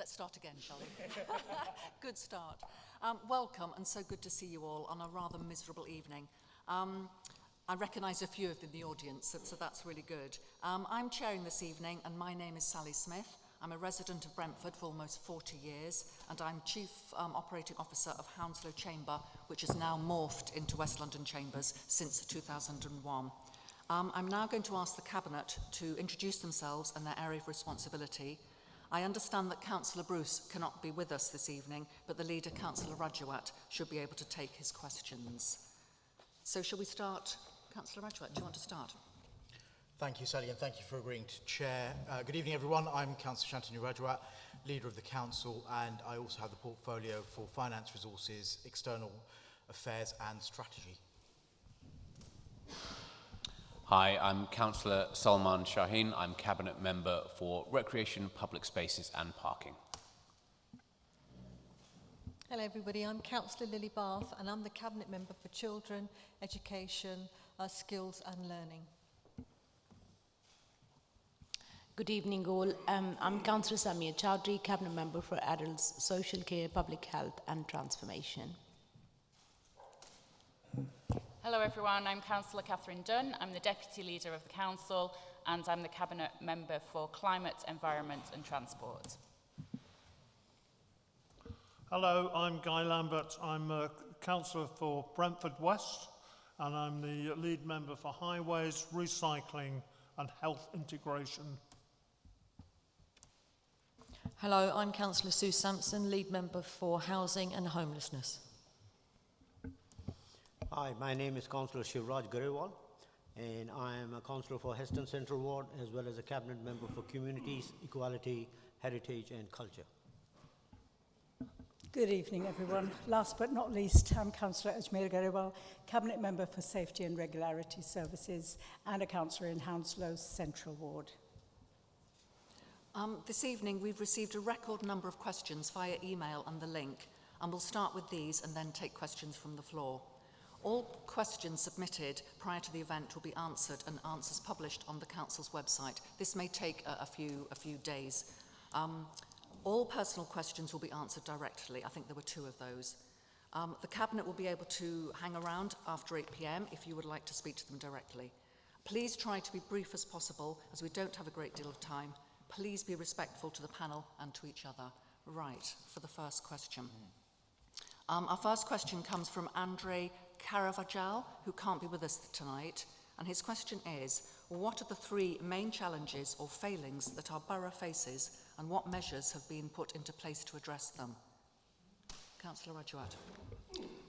Let's start again, shall we? Good start. Welcome, and so good to see you all on a rather miserable evening. I recognise a few of them in the audience, so that's really good. I'm chairing this evening, and my name is Sally Smith. I'm a resident of Brentford for almost 40 years, and I'm Chief Operating Officer of Hounslow Chamber, which has now morphed into West London Chambers since 2001. I'm now going to ask the Cabinet to introduce themselves and their area of responsibility. I understand that Councillor Bruce cannot be with us this evening, but the leader, Councillor Rajawat, should be able to take his questions. So shall we start? Councillor Rajawat, do you want to start? Thank you, Sally, and thank you for agreeing to chair. Good evening, everyone. I'm Councillor Shantanu Rajawat, leader of the Council, and I also have the portfolio for finance resources, external affairs and strategy. Hi, I'm Councillor Salman Shaheen. I'm Cabinet Member for Recreation, Public Spaces and Parking. Hello everybody, I'm Councillor Lily Bath and I'm the Cabinet Member for Children, Education, Skills and Learning. Good evening all. I'm Councillor Samia Chowdhury, Cabinet Member for Adults, Social Care, Public Health and Transformation. Hello everyone, I'm Councillor Catherine Dunn. I'm the Deputy Leader of the Council and I'm the Cabinet Member for Climate, Environment and Transport. Hello, I'm Guy Lambert. I'm a Councillor for Brentford West and I'm the Lead Member for Highways, Recycling and Health Integration. Hello, I'm Councillor Sue Sampson, Lead Member for Housing and Homelessness. Hi, my name is Councillor Shivraj Garewal and I am a Councillor for Heston Central Ward as well as a Cabinet Member for Communities, Equality, Heritage and Culture. Good evening everyone. Last but not least, I'm Councillor Ajmer Garewal, Cabinet Member for Safety and Regularity Services and a Councillor in Hounslow Central Ward. This evening we've received a record number of questions via email and the link, and we'll start with these and then take questions from the floor. All questions submitted prior to the event will be answered and answers published on the Council's website. This may take a few days. All personal questions will be answered directly. I think there were 2 of those. The Cabinet will be able to hang around after 8 p.m. if you would like to speak to them directly. Please try to be brief as possible as we don't have a great deal of time. Please be respectful to the panel and to each other. Right, for the first question. Our first question comes from Andre Caravajal, who can't be with us tonight, and his question is, what are the 3 main challenges or failings that our borough faces, and what measures have been put into place to address them? Councillor Rajawat.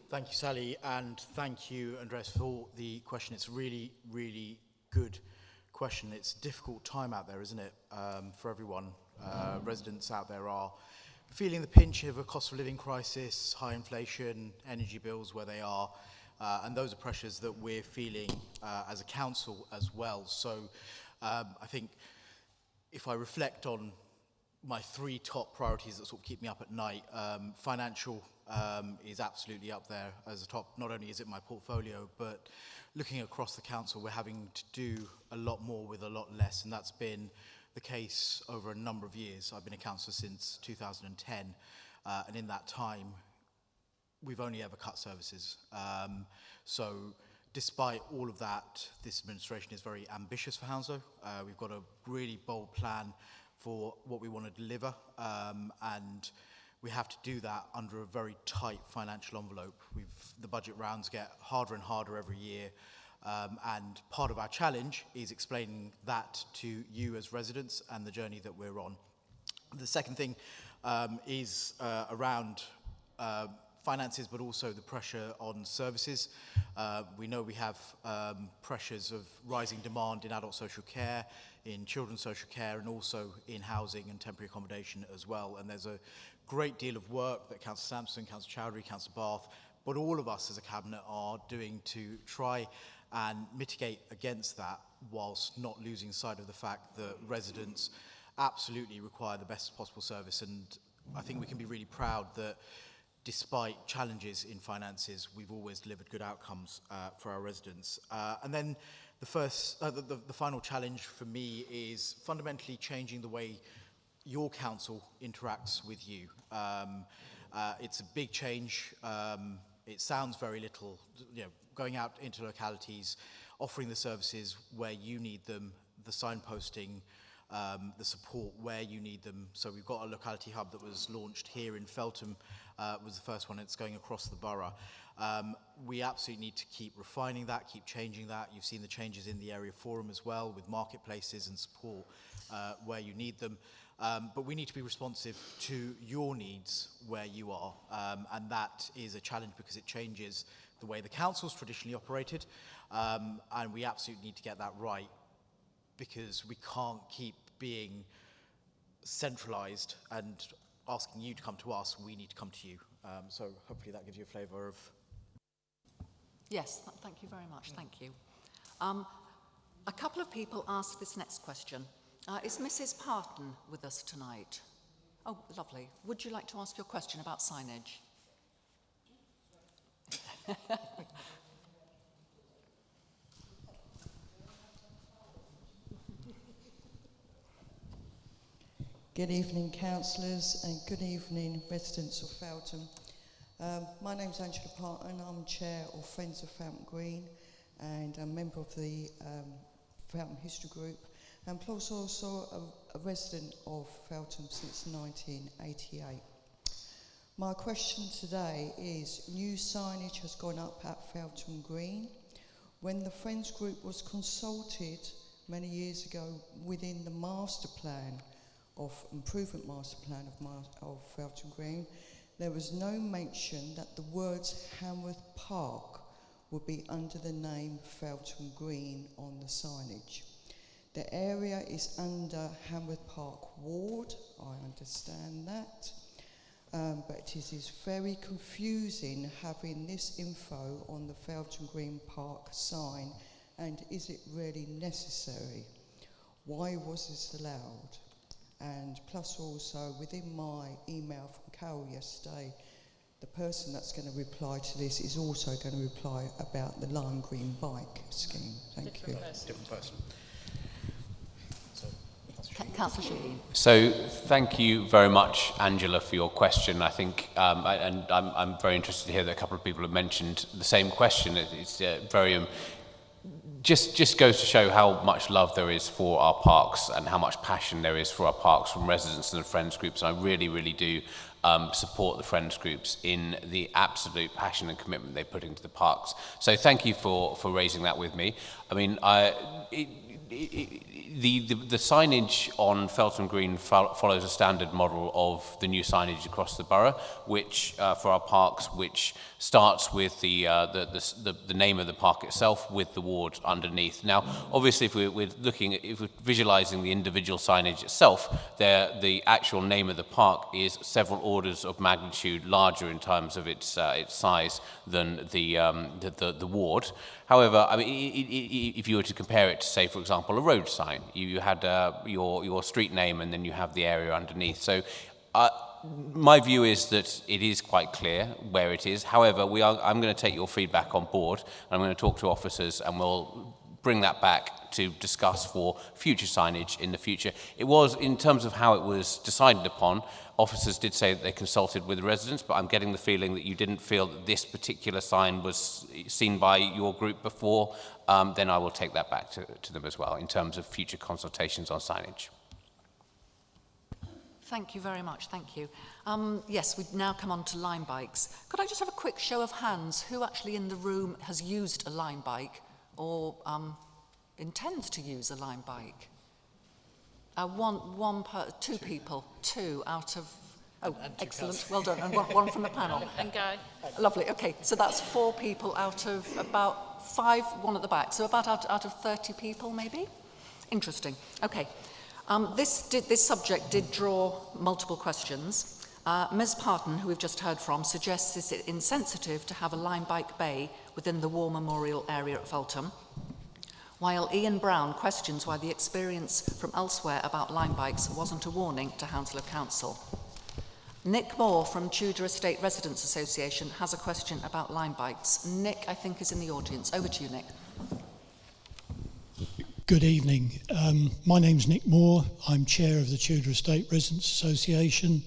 Thank you, Sally, and thank you, Andres, for the question. It's a really, really good question. It's a difficult time out there, isn't it, for everyone. Residents out there are feeling the pinch of a cost of living crisis, high inflation, energy bills where they are, and those are pressures that we're feeling as a council as well. So I think if I reflect on my 3 top priorities that sort of keep me up at night, financial is absolutely up there as a top. Not only is it my portfolio, but looking across the council, we're having to do a lot more with a lot less, and that's been the case over a number of years. I've been a councillor since 2010, and in that time, we've only ever cut services. So despite all of that, this administration is very ambitious for Hounslow. We've got a really bold plan for what we want to deliver, and we have to do that under a very tight financial envelope. The budget rounds get harder and harder every year, and part of our challenge is explaining that to you as residents and the journey that we're on. The second thing is around finances, but also the pressure on services. We know we have pressures of rising demand in adult social care, in children's social care, and also in housing and temporary accommodation as well. And there's a great deal of work that Councillor Sampson, Councillor Chowdhury, Councillor Bath, but all of us as a Cabinet are doing to try and mitigate against that, whilst not losing sight of the fact that residents absolutely require the best possible service. And I think we can be really proud that despite challenges in finances, we've always delivered good outcomes for our residents. And then the final challenge for me is fundamentally changing the way your council interacts with you. It's a big change. It sounds very little, going out into localities, offering the services where you need them, the signposting, the support where you need them. So we've got a locality hub that was launched here in Feltham, was the first one. It's going across the borough. We absolutely need to keep refining that, keep changing that. You've seen the changes in the area forum as well, with marketplaces and support where you need them. But we need to be responsive to your needs where you are. And that is a challenge because it changes the way the council's traditionally operated. And we absolutely need to get that right, because we can't keep being centralised and asking you to come to us. We need to come to you. So hopefully that gives you a flavour of... Yes, thank you very much. Thank you. A couple of people asked this next question. Is Mrs. Parton with us tonight? Oh, lovely. Would you like to ask your question about signage? Good evening, councillors, and good evening, residents of Feltham. My name's Angela Parton. I'm chair of Friends of Feltham Green and a member of the Feltham History Group, and plus also a resident of Feltham since 1988. My question today is, new signage has gone up at Feltham Green. When the Friends Group was consulted many years ago within the master plan improvement master plan of Feltham Green, there was no mention that the words Hamworth Park would be under the name Feltham Green on the signage. The area is under Hamworth Park Ward, I understand that, but it is very confusing having this info on the Feltham Green Park sign, and is it really necessary? Why was this allowed? And plus also, within my email from Carol yesterday, the person that's going to reply to this is also going to reply about the lime green bike scheme. Thank you. Different person. Councillor Shaheen. So thank you very much, Angela, for your question. I think, and I'm very interested to hear that a couple of people have mentioned the same question. It's very... Just goes to show how much love there is for our parks and how much passion there is for our parks from residents and the Friends Groups. And I really, really do support the Friends Groups in the absolute passion and commitment they put into the parks. So thank you for raising that with me. I mean, the signage on Feltham Green follows a standard model of the new signage across the borough, which for our parks, which starts with the name of the park itself with the ward underneath. Now, obviously, if we're visualising the individual signage itself, the actual name of the park is several orders of magnitude larger in terms of its size than the ward. However, I mean, if you were to compare it to, say, for example, a road sign, you had your street name and then you have the area underneath. So my view is that it is quite clear where it is. However, I'm going to take your feedback on board. I'm going to talk to officers and we'll bring that back to discuss for future signage in the future. It was, in terms of how it was decided upon, officers did say that they consulted with the residents, but I'm getting the feeling that you didn't feel that this particular sign was seen by your group before. Then I will take that back to them as well in terms of future consultations on signage. Thank you very much. Thank you. Yes, we now come on to Lime bikes. Could I just have a quick show of hands who actually in the room has used a Lime bike or intends to use a Lime bike? Two people, two out of... Oh, excellent. Well done. And one from the panel. And Guy. Lovely. Okay, so that's 4 people out of about 5, one at the back. So about out of 30 people, maybe? Interesting. Okay. This subject did draw multiple questions. Ms. Parton, who we've just heard from, suggests it's insensitive to have a Lime bike bay within the War Memorial area at Feltham, while Ian Brown questions why the experience from elsewhere about Lime bikes wasn't a warning to Hounslow Council. Nick Moore from Tudor Estate Residents Association has a question about Lime bikes. Nick, I think, is in the audience. Over to you, Nick. Good evening. My name's Nick Moore. I'm chair of the Tudor Estate Residents Association.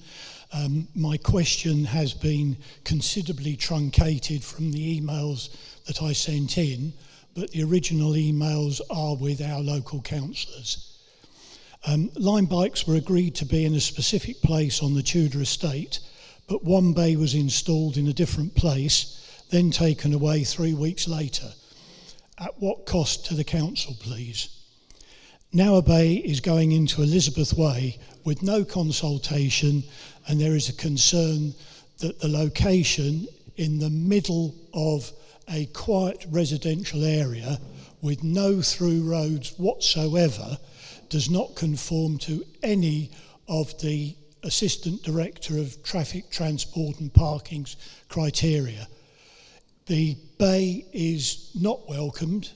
My question has been considerably truncated from the emails that I sent in, but the original emails are with our local councillors. Lime bikes were agreed to be in a specific place on the Tudor Estate, but one bay was installed in a different place, then taken away 3 weeks later. At what cost to the council, please? Now a bay is going into Elizabeth Way with no consultation, and there is a concern that the location in the middle of a quiet residential area with no through roads whatsoever does not conform to any of the Assistant Director of Traffic, Transport and Parking's criteria. The bay is not welcomed,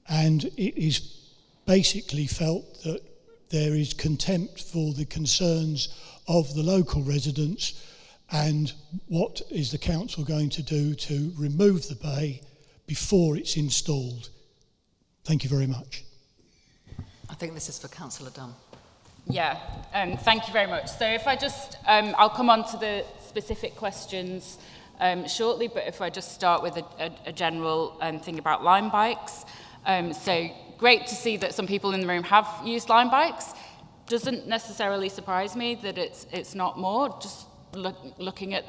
and it is basically felt that there is contempt for the concerns of the local residents, and what is the council going to do to remove the bay before it's installed? Thank you very much. I think this is for Councillor Dunn. Yeah, thank you very much. So if I just, I'll come on to the specific questions shortly, but if I just start with a general thing about Lime bikes. So great to see that some people in the room have used Lime bikes. Doesn't necessarily surprise me that it's not more, just looking at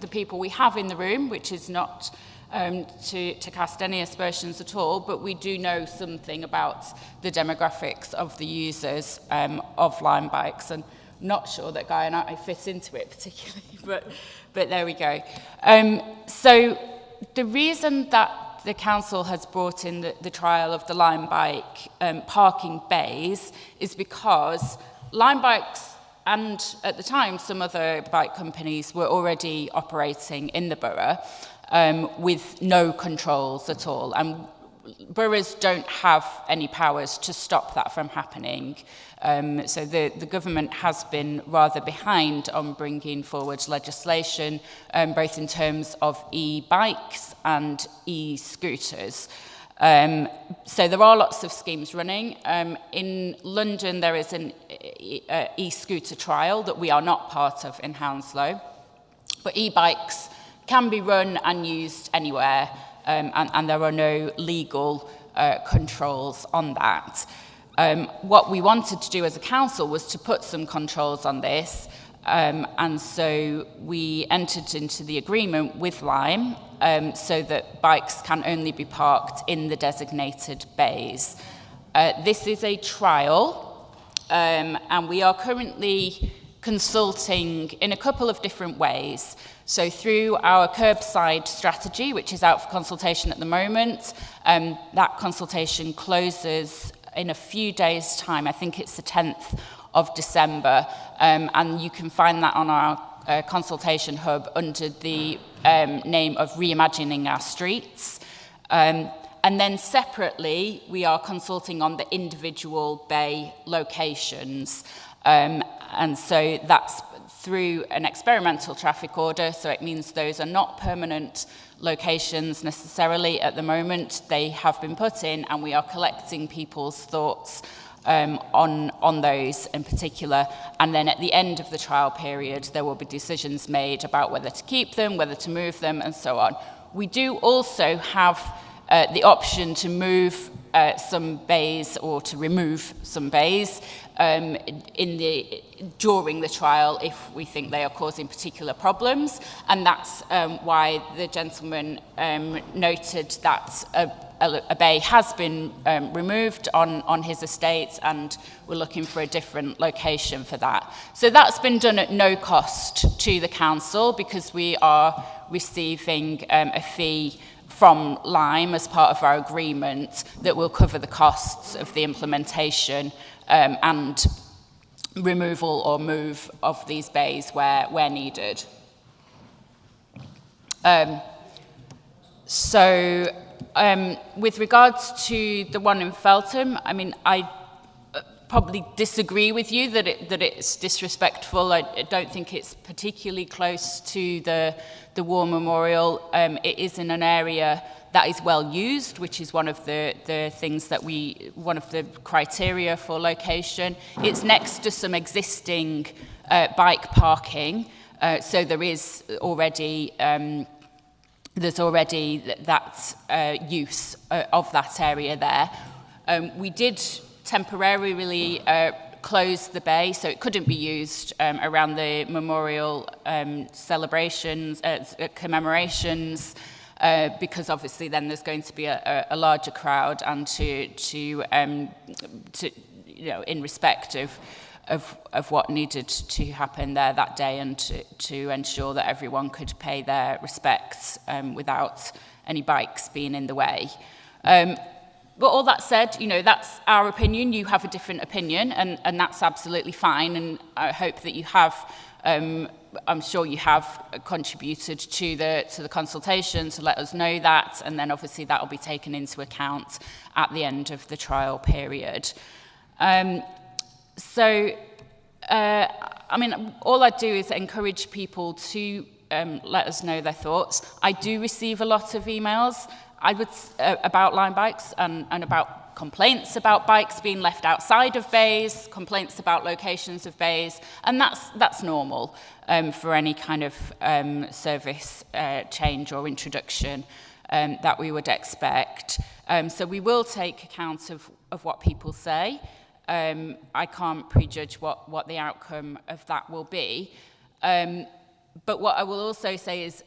the people we have in the room, which is not to cast any aspersions at all, but we do know something about the demographics of the users of Lime bikes, and not sure that Guy and I fit into it particularly, but there we go. So the reason that the council has brought in the trial of the Lime bike parking bays is because Lime bikes, and at the time some other bike companies, were already operating in the borough with no controls at all, and boroughs don't have any powers to stop that from happening. So the government has been rather behind on bringing forward legislation, both in terms of e-bikes and e-scooters. So there are lots of schemes running. In London, there is an e-scooter trial that we are not part of in Hounslow. But e-bikes can be run and used anywhere, and there are no legal controls on that. What we wanted to do as a council was to put some controls on this, and so we entered into the agreement with Lime so that bikes can only be parked in the designated bays. This is a trial, and we are currently consulting in a couple of different ways. So through our curbside strategy, which is out for consultation at the moment, that consultation closes in a few days' time. I think it's the 10th of December, and you can find that on our consultation hub under the name of Reimagining Our Streets. And then separately, we are consulting on the individual bay locations. And so that's through an experimental traffic order, so it means those are not permanent locations necessarily at the moment. They have been put in, and we are collecting people's thoughts on those in particular. And then at the end of the trial period, there will be decisions made about whether to keep them, whether to move them, and so on. We do also have the option to move some bays or to remove some bays during the trial if we think they are causing particular problems, and that's why the gentleman noted that a bay has been removed on his estate, and we're looking for a different location for that. So that's been done at no cost to the council, because we are receiving a fee from Lime as part of our agreement that will cover the costs of the implementation and removal or move of these bays where needed. With regards to the one in Feltham, I mean, I probably disagree with you that it's disrespectful. I don't think it's particularly close to the War Memorial. It is in an area that is well used, which is one of the things that one of the criteria for location. It's next to some existing bike parking, so there is already there's already that use of that area there. We did temporarily close the bay, so it couldn't be used around the memorial celebrations, commemorations, because obviously then there's going to be a larger crowd, and to in respect of what needed to happen there that day, and to ensure that everyone could pay their respects without any bikes being in the way. But all that said, that's our opinion. You have a different opinion, and that's absolutely fine. And I hope that you have, I'm sure you have contributed to the consultation to let us know that, and then obviously that will be taken into account at the end of the trial period. I mean, all I do is encourage people to let us know their thoughts. I do receive a lot of emails about line bikes and about complaints about bikes being left outside of bays, complaints about locations of bays, and that's normal for any kind of service change or introduction that we would expect. So we will take account of what people say. I can't prejudge what the outcome of that will be. But what I will also say is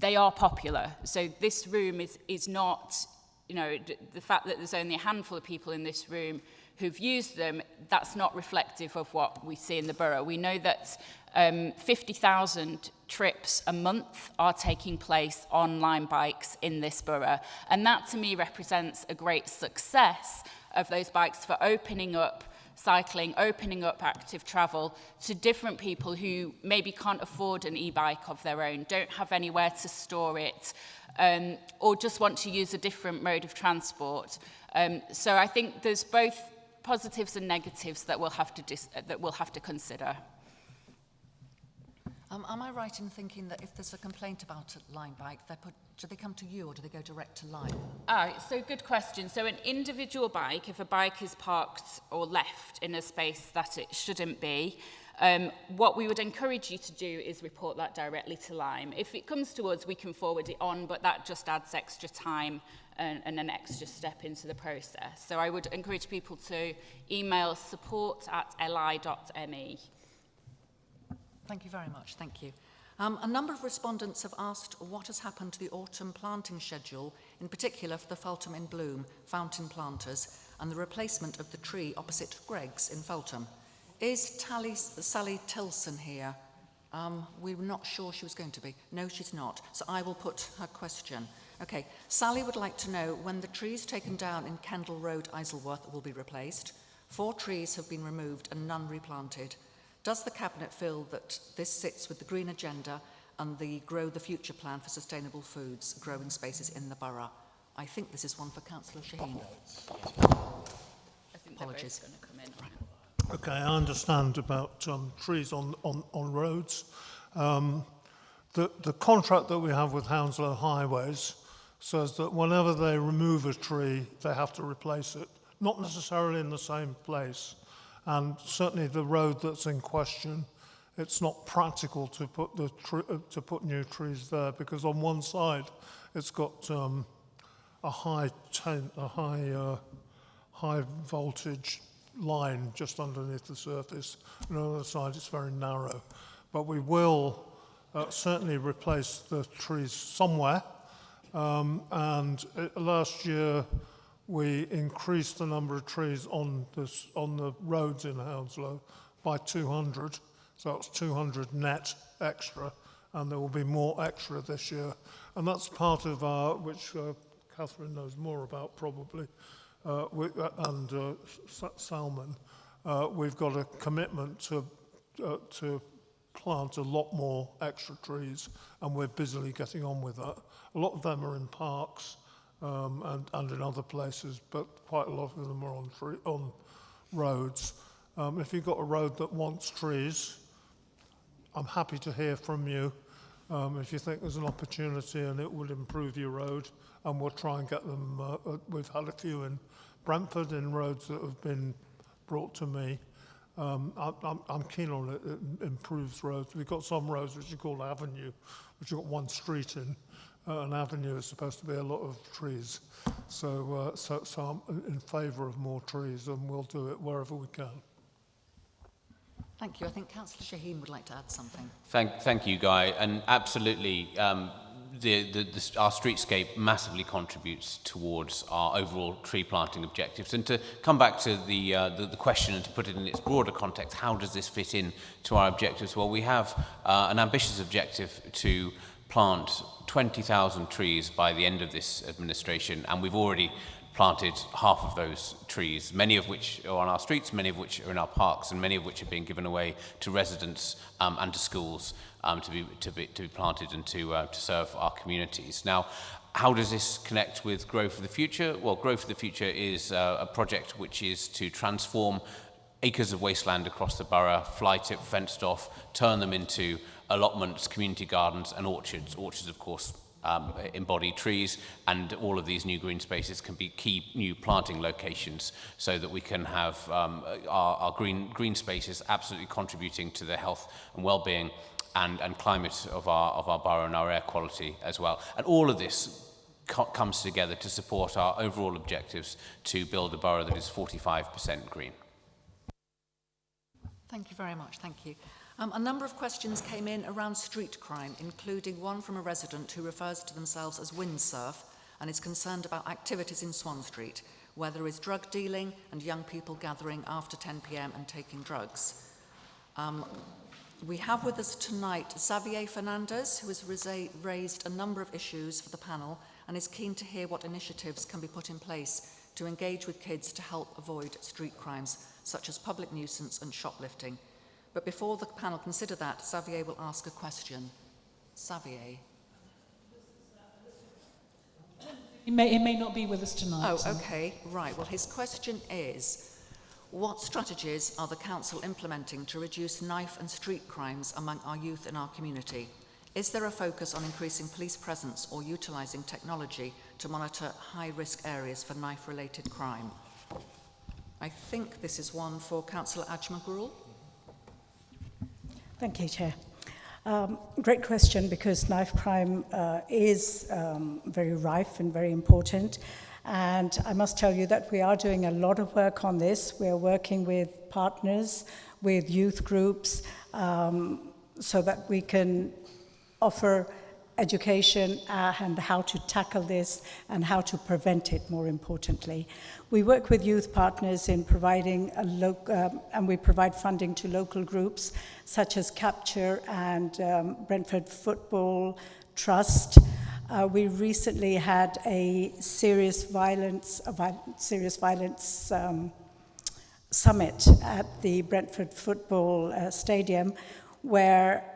they are popular. So this room is not, the fact that there's only a handful of people in this room who've used them, that's not reflective of what we see in the borough. We know that 50,000 trips a month are taking place on line bikes in this borough. And that to me represents a great success of those bikes for opening up cycling, opening up active travel to different people who maybe can't afford an e-bike of their own, don't have anywhere to store it, or just want to use a different mode of transport. So I think there's both positives and negatives that we'll have to consider. Am I right in thinking that if there's a complaint about a line bike, do they come to you or do they go direct to Lime? So good question. So an individual bike, if a bike is parked or left in a space that it shouldn't be, what we would encourage you to do is report that directly to Lime. If it comes to us, we can forward it on, but that just adds extra time and an extra step into the process. So I would encourage people to email support@li.me. Thank you very much. Thank you. A number of respondents have asked what has happened to the autumn planting schedule, in particular for the Feltham in Bloom fountain planters and the replacement of the tree opposite Greg's in Feltham. Is Sally Tilson here? We were not sure she was going to be. No, she's not. So I will put her question. Okay. Sally would like to know when the trees taken down in Kendall Road, Isleworth, will be replaced. 4 trees have been removed and none replanted. Does the Cabinet feel that this sits with the Green Agenda and the Grow the Future plan for sustainable foods, growing spaces in the borough? I think this is one for Councillor Shaheen. I think Apologies. Going to come in. Okay, I understand about trees on roads. The contract that we have with Hounslow Highways says that whenever they remove a tree, they have to replace it, not necessarily in the same place. And certainly the road that's in question, it's not practical to put new trees there, because on one side it's got a high voltage line just underneath the surface, and on the other side it's very narrow. But we will certainly replace the trees somewhere. Last year we increased the number of trees on the roads in Hounslow by 200, so that's 200 net extra, and there will be more extra this year. And that's part of our, which Catherine knows more about probably, and Salman. We've got a commitment to plant a lot more extra trees, and we're busily getting on with that. A lot of them are in parks, and in other places, but quite a lot of them are on roads. If you've got a road that wants trees, I'm happy to hear from you. If you think there's an opportunity and it will improve your road, and we'll try and get them, we've had a few in Brentford in roads that have been brought to me. I'm keen on it. It improves roads. We've got some roads which are called avenue, which have got one street in. An avenue is supposed to be a lot of trees. So I'm in favour of more trees, and we'll do it wherever we can. Thank you. I think Councillor Shaheen would like to add something. Thank you, Guy. And absolutely, our streetscape massively contributes towards our overall tree planting objectives. And to come back to the question and to put it in its broader context, how does this fit in to our objectives? Well, we have an ambitious objective to plant 20,000 trees by the end of this administration, and we've already planted half of those trees, many of which are on our streets, many of which are in our parks, and many of which are being given away to residents and to schools to be planted and to serve our communities. Now, how does this connect with Grow for the Future? Well, Grow for the Future is a project which is to transform acres of wasteland across the borough, fly-tip, fenced off, turn them into allotments, community gardens and orchards. Orchards, of course, embody trees, and all of these new green spaces can be key new planting locations so that we can have our green spaces absolutely contributing to the health and well-being and climate of our borough and our air quality as well. And all of this comes together to support our overall objectives to build a borough that is 45% green. Thank you very much. Thank you. A number of questions came in around street crime, including one from a resident who refers to themselves as windsurf and is concerned about activities in Swan Street, where there is drug dealing and young people gathering after 10 p.m. and taking drugs. We have with us tonight Xavier Fernandez, who has raised a number of issues for the panel and is keen to hear what initiatives can be put in place to engage with kids to help avoid street crimes, such as public nuisance and shoplifting. But before the panel consider that, Xavier will ask a question. Xavier. He may not be with us tonight. Oh, okay, right. Well, his question is, what strategies are the council implementing to reduce knife and street crimes among our youth in our community? Is there a focus on increasing police presence or utilising technology to monitor high-risk areas for knife-related crime? I think this is one for Councillor Ajmagrul. Thank you, Chair. Great question, because knife crime is very rife and very important. And I must tell you that we are doing a lot of work on this. We're working with partners, with youth groups, so that we can offer education and how to tackle this and how to prevent it, more importantly. We work with youth partners in providing and we provide funding to local groups such as Capture and Brentford Football Trust. We recently had a serious violence summit at the Brentford Football Stadium, where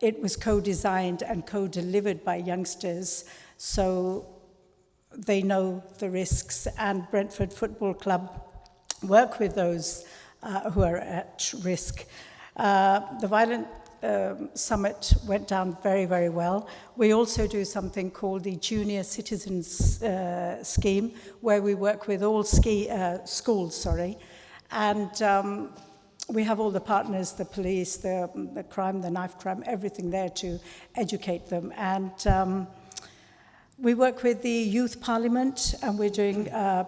it was co-designed and co-delivered by youngsters, so they know the risks, and Brentford Football Club work with those who are at risk. The violent summit went down very, very well. We also do something called the Junior Citizens Scheme, where we work with all schools, and we have all the partners, the police, the crime, the knife crime, everything there to educate them. And we work with the Youth Parliament, and we're doing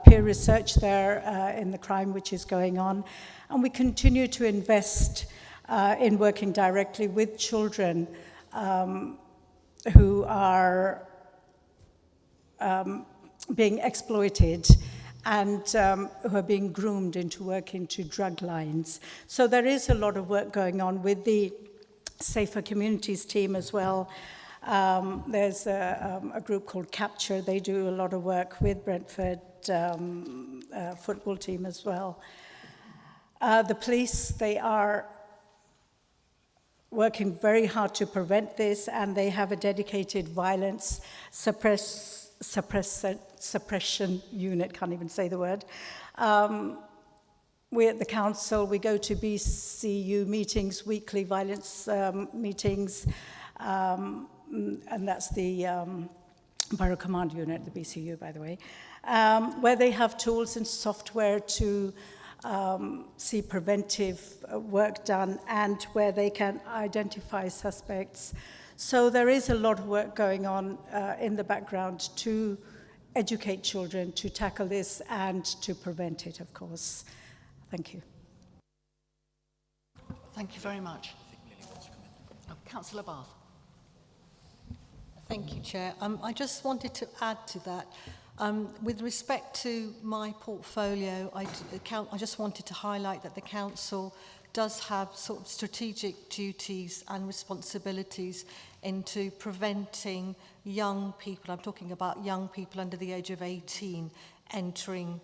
peer research there in the crime which is going on. And we continue to invest in working directly with children who are being exploited and who are being groomed into working to drug lines. So there is a lot of work going on with the Safer Communities team as well. There's a group called Capture. They do a lot of work with Brentford football team as well. The police, they are working very hard to prevent this, and they have a dedicated violence suppression unit, can't even say the word. We at the council, we go to BCU meetings, weekly violence meetings. and that's the Borough Command Unit, the BCU, by the way, where they have tools and software to see preventive work done and where they can identify suspects. So there is a lot of work going on in the background to educate children, to tackle this and to prevent it, of course. Thank you. Thank you very much. Councillor Bath. Thank you, Chair. I just wanted to add to that. With respect to my portfolio, I just wanted to highlight that the Council does have sort of strategic duties and responsibilities into preventing young people, I'm talking about young people under the age of 18, entering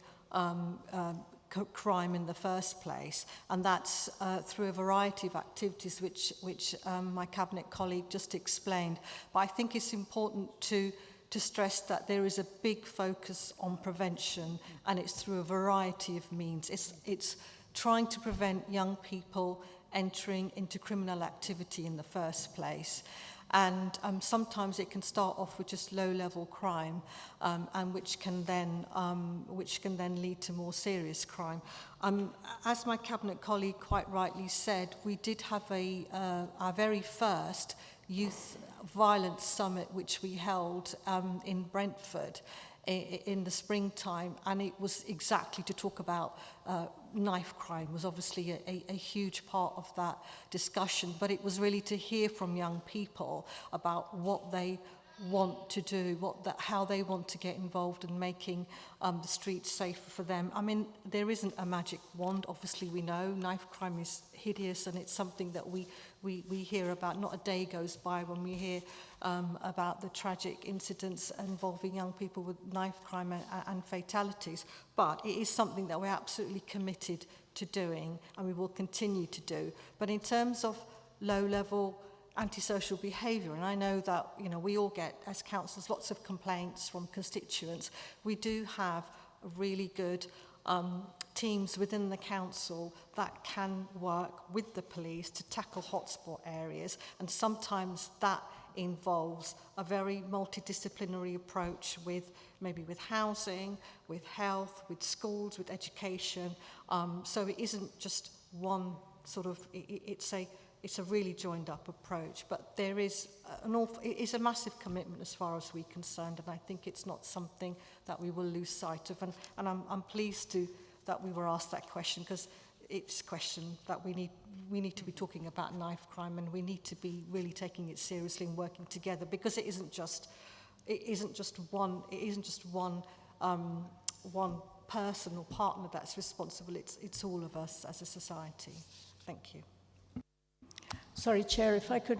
crime in the first place, and that's through a variety of activities which my Cabinet colleague just explained. But I think it's important to stress that there is a big focus on prevention, and it's through a variety of means. It's trying to prevent young people entering into criminal activity in the first place. And sometimes it can start off with just low-level crime, and which can then lead to more serious crime. As my Cabinet colleague quite rightly said, we did have our very first Youth Violence Summit, which we held in Brentford in the springtime, and it was exactly to talk about knife crime was obviously a huge part of that discussion, but it was really to hear from young people about what they want to do, how they want to get involved in making the streets safer for them. I mean, there isn't a magic wand, obviously we know. Knife crime is hideous, and it's something that we hear about. Not a day goes by when we hear about the tragic incidents involving young people with knife crime and fatalities. But it is something that we're absolutely committed to doing, and we will continue to do. But in terms of low-level antisocial behaviour, and I know that we all get, as councillors, lots of complaints from constituents. We do have a really good teams within the council that can work with the police to tackle hotspot areas, and sometimes that involves a very multidisciplinary approach with housing, with health, with schools, with education. So it isn't just one sort of, it's a really joined up approach, but there is it's a massive commitment as far as we're concerned, and I think it's not something that we will lose sight of. And I'm pleased that we were asked that question, because it's a question that we need to be talking about knife crime, and we need to be really taking it seriously and working together, because it isn't just one person or partner that's responsible. It's all of us as a society. Thank you. Sorry, Chair, if I could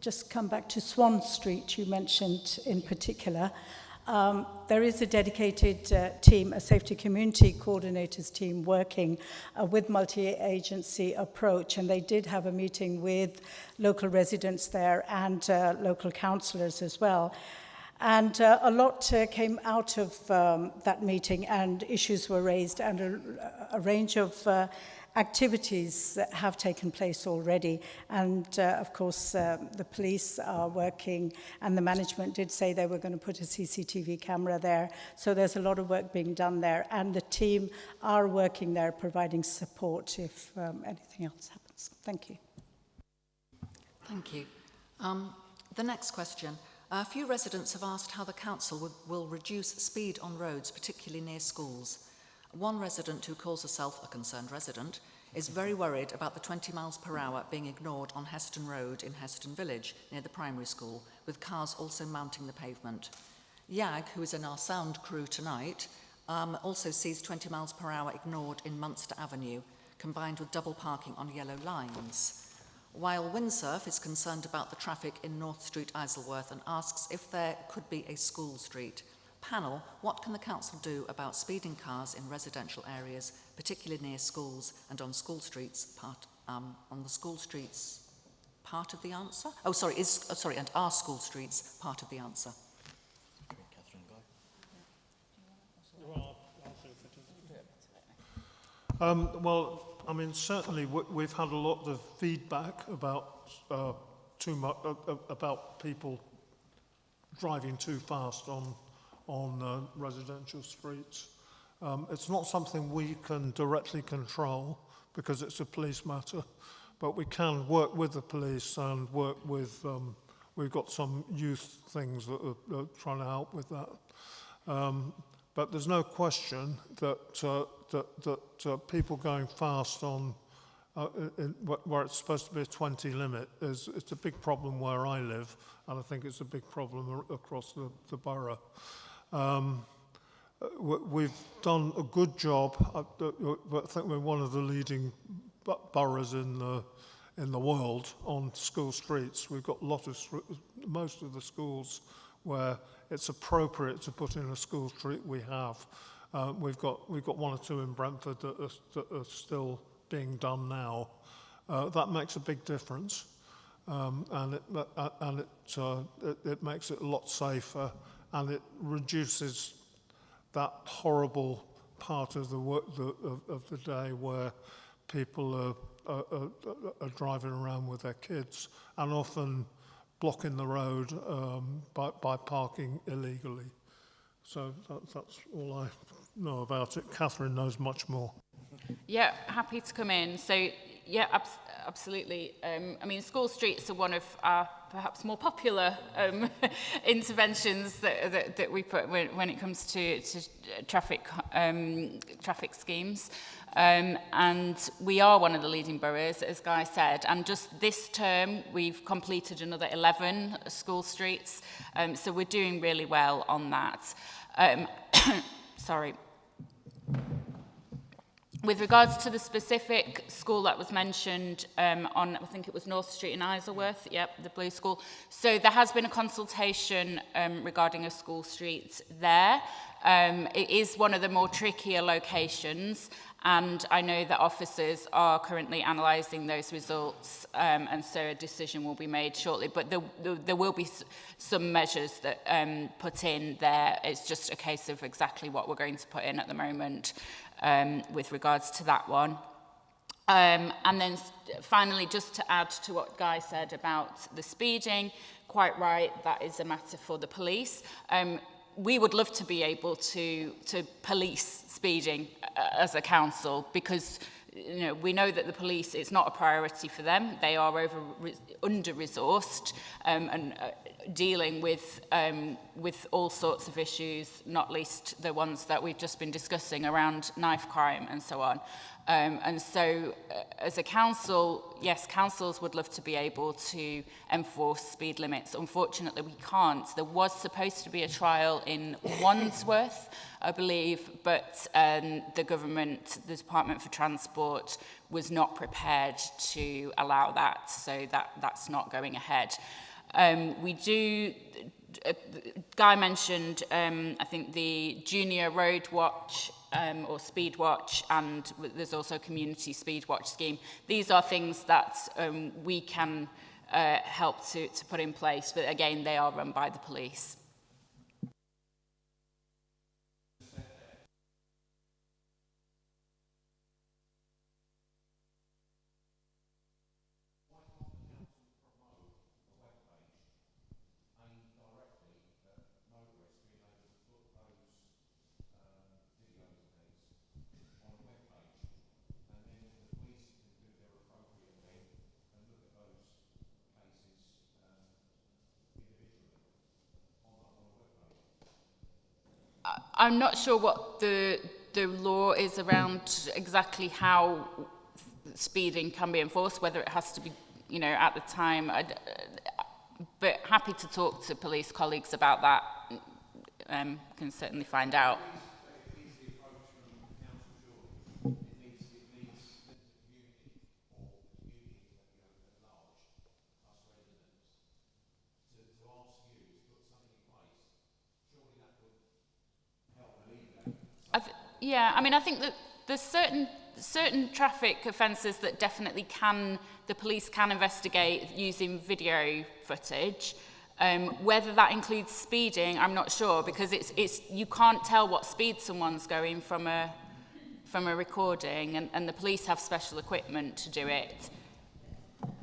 just come back to Swan Street, you mentioned in particular. There is a dedicated team, a safety community coordinators team working with multi-agency approach, and they did have a meeting with local residents there and local councillors as well. And a lot came out of that meeting, and issues were raised, and a range of activities that have taken place already. And of course, the police are working, and the management did say they were going to put a CCTV camera there. So there's a lot of work being done there, and the team are working there, providing support if anything else happens. Thank you. Thank you. The next question. A few residents have asked how the council will reduce speed on roads, particularly near schools. One resident, who calls herself a concerned resident, is very worried about the 20 miles per hour being ignored on Heston Road in Heston Village, near the primary school, with cars also mounting the pavement. Yag, who is in our sound crew tonight, also sees 20 miles per hour ignored in Munster Avenue, combined with double parking on yellow lines. While Windsurf is concerned about the traffic in North Street, Isleworth, and asks if there could be a school street. Panel, what can the council do about speeding cars in residential areas, particularly near schools and on school streets? On the school streets, part of the answer? Oh, sorry, and are school streets part of the answer? Well, I mean, certainly we've had a lot of feedback about about people driving too fast on residential streets. It's not something we can directly control because it's a police matter, but we can work with the police and work with, we've got some youth things that are trying to help with that. But there's no question that people going fast on where it's supposed to be a 20 limit it's a big problem where I live, and I think it's a big problem across the borough. We've done a good job. I think we're one of the leading boroughs in the world on school streets. We've got most of the schools where it's appropriate to put in a school street. We have. We've got one or two in Brentford that are still being done now. That makes a big difference, and it makes it a lot safer, and it reduces that horrible part of the day where people are driving around with their kids and often blocking the road by parking illegally. So that's all I know about it. Catherine knows much more. Yeah, happy to come in. So, yeah, absolutely. I mean, school streets are one of our perhaps more popular interventions that we put when it comes to traffic schemes. And we are one of the leading boroughs, as Guy said. And just this term, we've completed another 11 school streets. So we're doing really well on that. Sorry. With regards to the specific school that was mentioned on, I think it was North Street in Isleworth, yep, the Blue School. So there has been a consultation regarding a school street there. It is one of the more trickier locations, and I know that officers are currently analysing those results, and so a decision will be made shortly. But there will be some measures that put in there. It's just a case of exactly what we're going to put in at the moment. With regards to that one. And then finally, just to add to what Guy said about the speeding, quite right, that is a matter for the police. We would love to be able to police speeding as a council, because we know that the police, it's not a priority for them. They are under-resourced and dealing with all sorts of issues, not least the ones that we've just been discussing around knife crime and so on. And so as a council, yes, councils would love to be able to enforce speed limits. Unfortunately, we can't. There was supposed to be a trial in Wandsworth, I believe, but the government, the Department for Transport, was not prepared to allow that, so that's not going ahead. We do, Guy mentioned, I think, the Junior Road Watch or Speed Watch, and there's also a Community Speed Watch scheme. These are things that we can help to put in place, but again, they are run by the police. I'm not sure what the law is around exactly how speeding can be enforced, whether it has to be, at the time. But happy to talk to police colleagues about that. Can certainly find out. Yeah, I mean, I think that there's certain traffic offences that definitely the police can investigate using video footage. Whether that includes speeding, I'm not sure, because you can't tell what speed someone's going from a recording, and the police have special equipment to do it.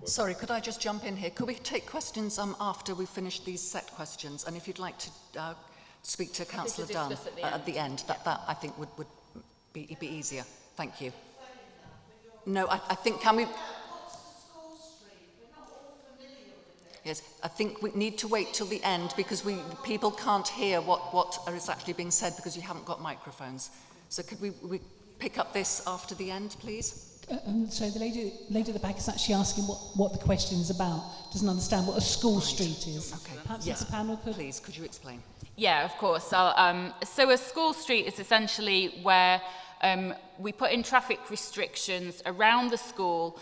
Sorry, could I just jump in here? Could we take questions after we've finished these set questions? And if you'd like to speak to Councillor Dunn at the end, that I think would be easier. Thank you. No, I think, can we... Yes, I think we need to wait till the end because people can't hear what is actually being said because you haven't got microphones. So could we pick up this after the end, please? So the lady at the back is actually asking what the question is about. Doesn't understand what a school street is. Okay. Perhaps Yes. the panel could... Please, could you explain? Yeah, of course. So a school street is essentially where we put in traffic restrictions around the school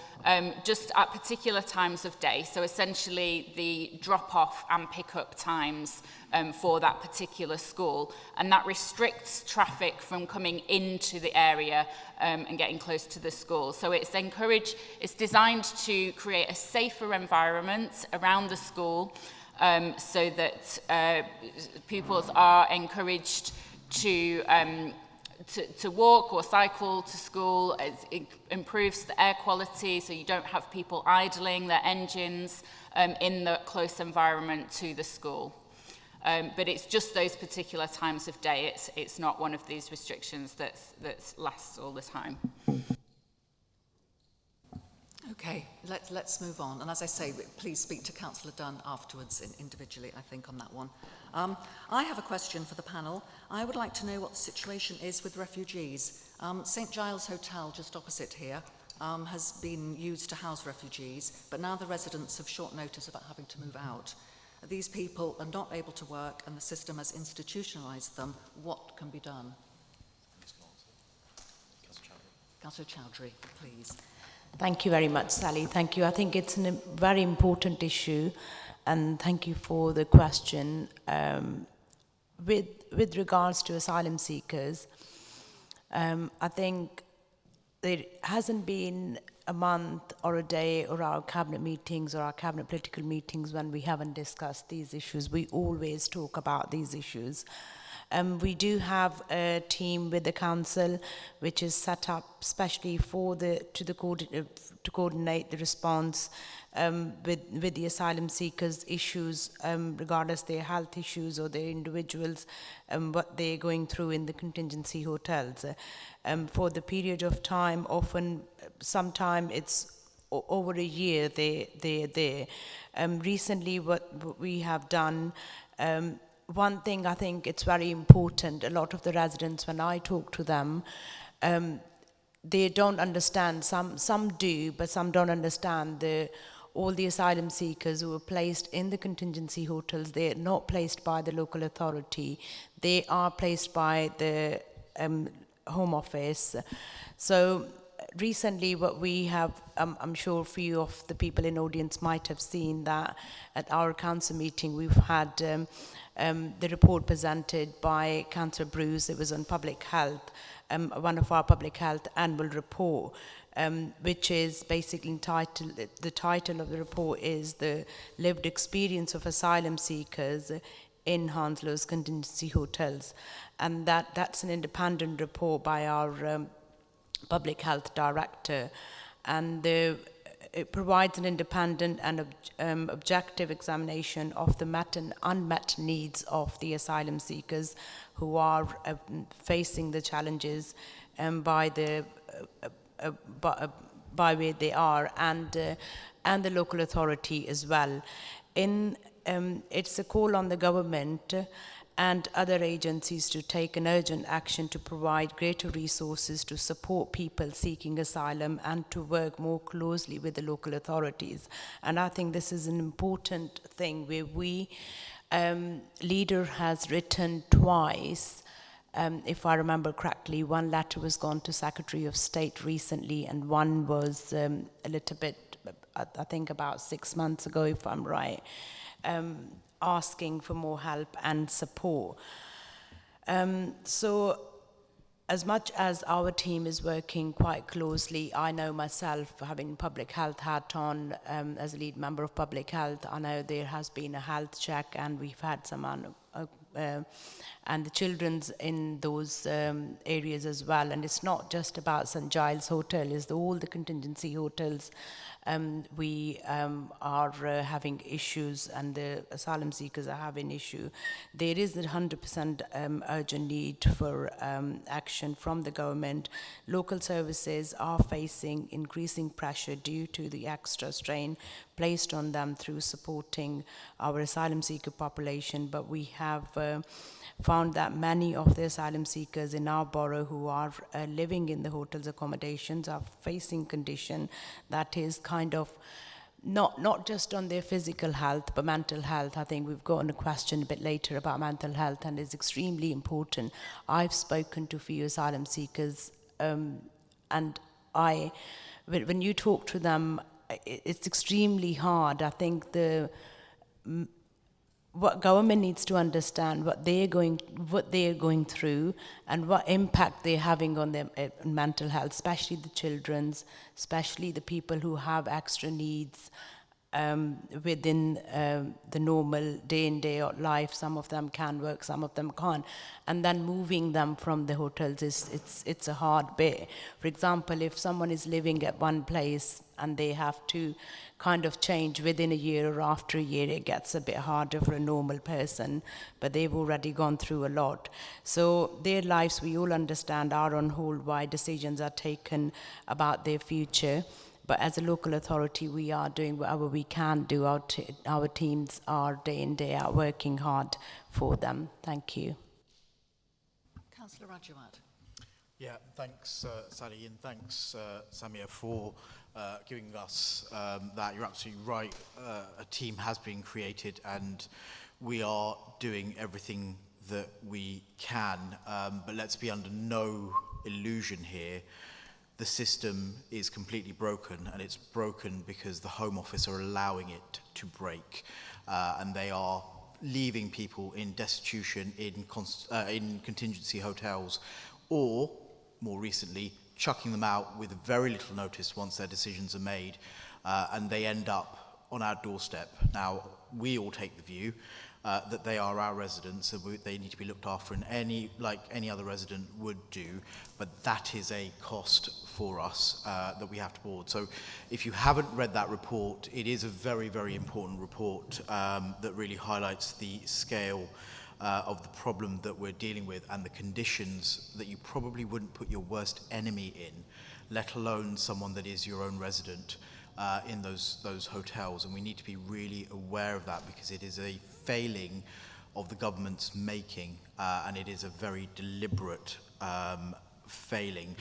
just at particular times of day. So essentially the drop-off and pick-up times for that particular school. And that restricts traffic from coming into the area and getting close to the school. So it's designed to create a safer environment around the school so that pupils are encouraged to walk or cycle to school. It improves the air quality so you don't have people idling their engines in the close environment to the school. But it's just those particular times of day. It's not one of these restrictions that lasts all the time. Okay, let's move on. And as I say, please speak to Councillor Dunn afterwards individually, I think, on that one. I have a question for the panel. I would like to know what the situation is with refugees. St Giles Hotel, just opposite here, has been used to house refugees, but now the residents have short notice about having to move out. These people are not able to work and the system has institutionalised them. What can be done? Councillor Chowdhury, please. Thank you very much, Sally. Thank you. I think it's a very important issue, and thank you for the question. With regards to asylum seekers, I think there hasn't been a month or a day or our cabinet meetings or our cabinet political meetings when we haven't discussed these issues. We always talk about these issues. We do have a team with the council which is set up especially to coordinate the response with the asylum seekers issues, regardless their health issues or their individuals, what they're going through in the contingency hotels. For the period of time, sometime it's over a year they're there. Recently what we have done, one thing I think it's very important, a lot of the residents, when I talk to them, they don't understand, some do, but some don't understand all the asylum seekers who are placed in the contingency hotels. They're not placed by the local authority, they are placed by the Home Office. So recently what we have, I'm sure a few of the people in audience might have seen that at our council meeting we've had the report presented by Councillor Bruce. It was on public health, one of our public health annual report, which is basically entitled, the title of the report is The Lived Experience of Asylum Seekers in Hounslow's Contingency Hotels. And that's an independent report by our public health director, and it provides an independent and objective examination of the met and unmet needs of the asylum seekers who are facing the challenges by where they are, and the local authority as well. It's a call on the government and other agencies to take an urgent action to provide greater resources to support people seeking asylum and to work more closely with the local authorities. And I think this is an important thing where leader has written twice, if I remember correctly. One letter was gone to Secretary of State recently, and one was a little bit, I think about 6 months ago, if I'm right, asking for more help and support. So as much as our team is working quite closely, I know myself, having public health hat on as a lead member of public health, I know there has been a health check and we've had some and the children's in those areas as well. And it's not just about St Giles Hotel, it's all the contingency hotels. We are having issues, and the asylum seekers are having issue. There is a 100% urgent need for action from the government. Local services are facing increasing pressure due to the extra strain placed on them through supporting our asylum seeker population, but we have found that many of the asylum seekers in our borough who are living in the hotels accommodations are facing condition that is kind of not just on their physical health but mental health. I think we've got a question a bit later about mental health, and it's extremely important. I've spoken to a few asylum seekers and when you talk to them, it's extremely hard. I think what government needs to understand what they are going through and what impact they're having on their mental health, especially the children's, especially the people who have extra needs within the normal day in day out life. Some of them can work, some of them can't, and then moving them from the hotels it's a hard bit. For example, if someone is living at one place and they have to kind of change within a year or after a year, it gets a bit harder for a normal person, but they've already gone through a lot. So their lives, we all understand, are on hold while decisions are taken about their future. But as a local authority, we are doing whatever we can do. Our teams are day in, day out working hard for them. Thank you. Councillor Rajawat. Yeah, thanks, Sally, and thanks, Samia, for giving us that. You're absolutely right. A team has been created, and we are doing everything that we can. But let's be under no illusion here. The system is completely broken, and it's broken because the Home Office are allowing it to break, and they are leaving people in destitution in contingency hotels, or more recently chucking them out with very little notice once their decisions are made, and they end up on our doorstep. Now, we all take the view that they are our residents, and they need to be looked after like any other resident would do, but that is a cost for us that we have to board. So if you haven't read that report, it is a very, very important report that really highlights the scale of the problem that we're dealing with and the conditions that you probably wouldn't put your worst enemy in, let alone someone that is your own resident in those hotels. And we need to be really aware of that, because it is a failing of the government's making, and it is a very deliberate failing.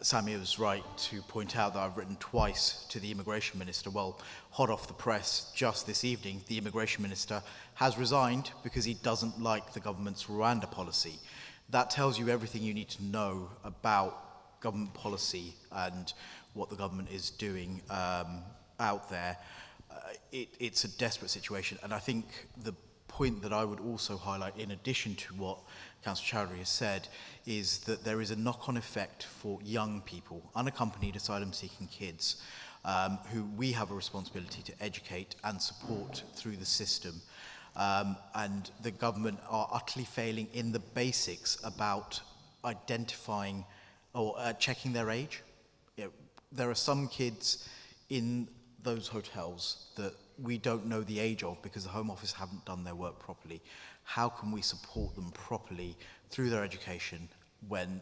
Samia was right to point out that I've written twice to the Immigration Minister. Well, hot off the press just this evening, the Immigration Minister has resigned because he doesn't like the government's Rwanda policy. That tells you everything you need to know about government policy and what the government is doing out there. It's a desperate situation, and I think the point that I would also highlight, in addition to what Councillor Chowdhury has said, is that there is a knock-on effect for young people, unaccompanied asylum-seeking kids, who we have a responsibility to educate and support through the system. And the government are utterly failing in the basics about identifying or checking their age. You know, there are some kids in those hotels that we don't know the age of because the Home Office haven't done their work properly. How can we support them properly through their education when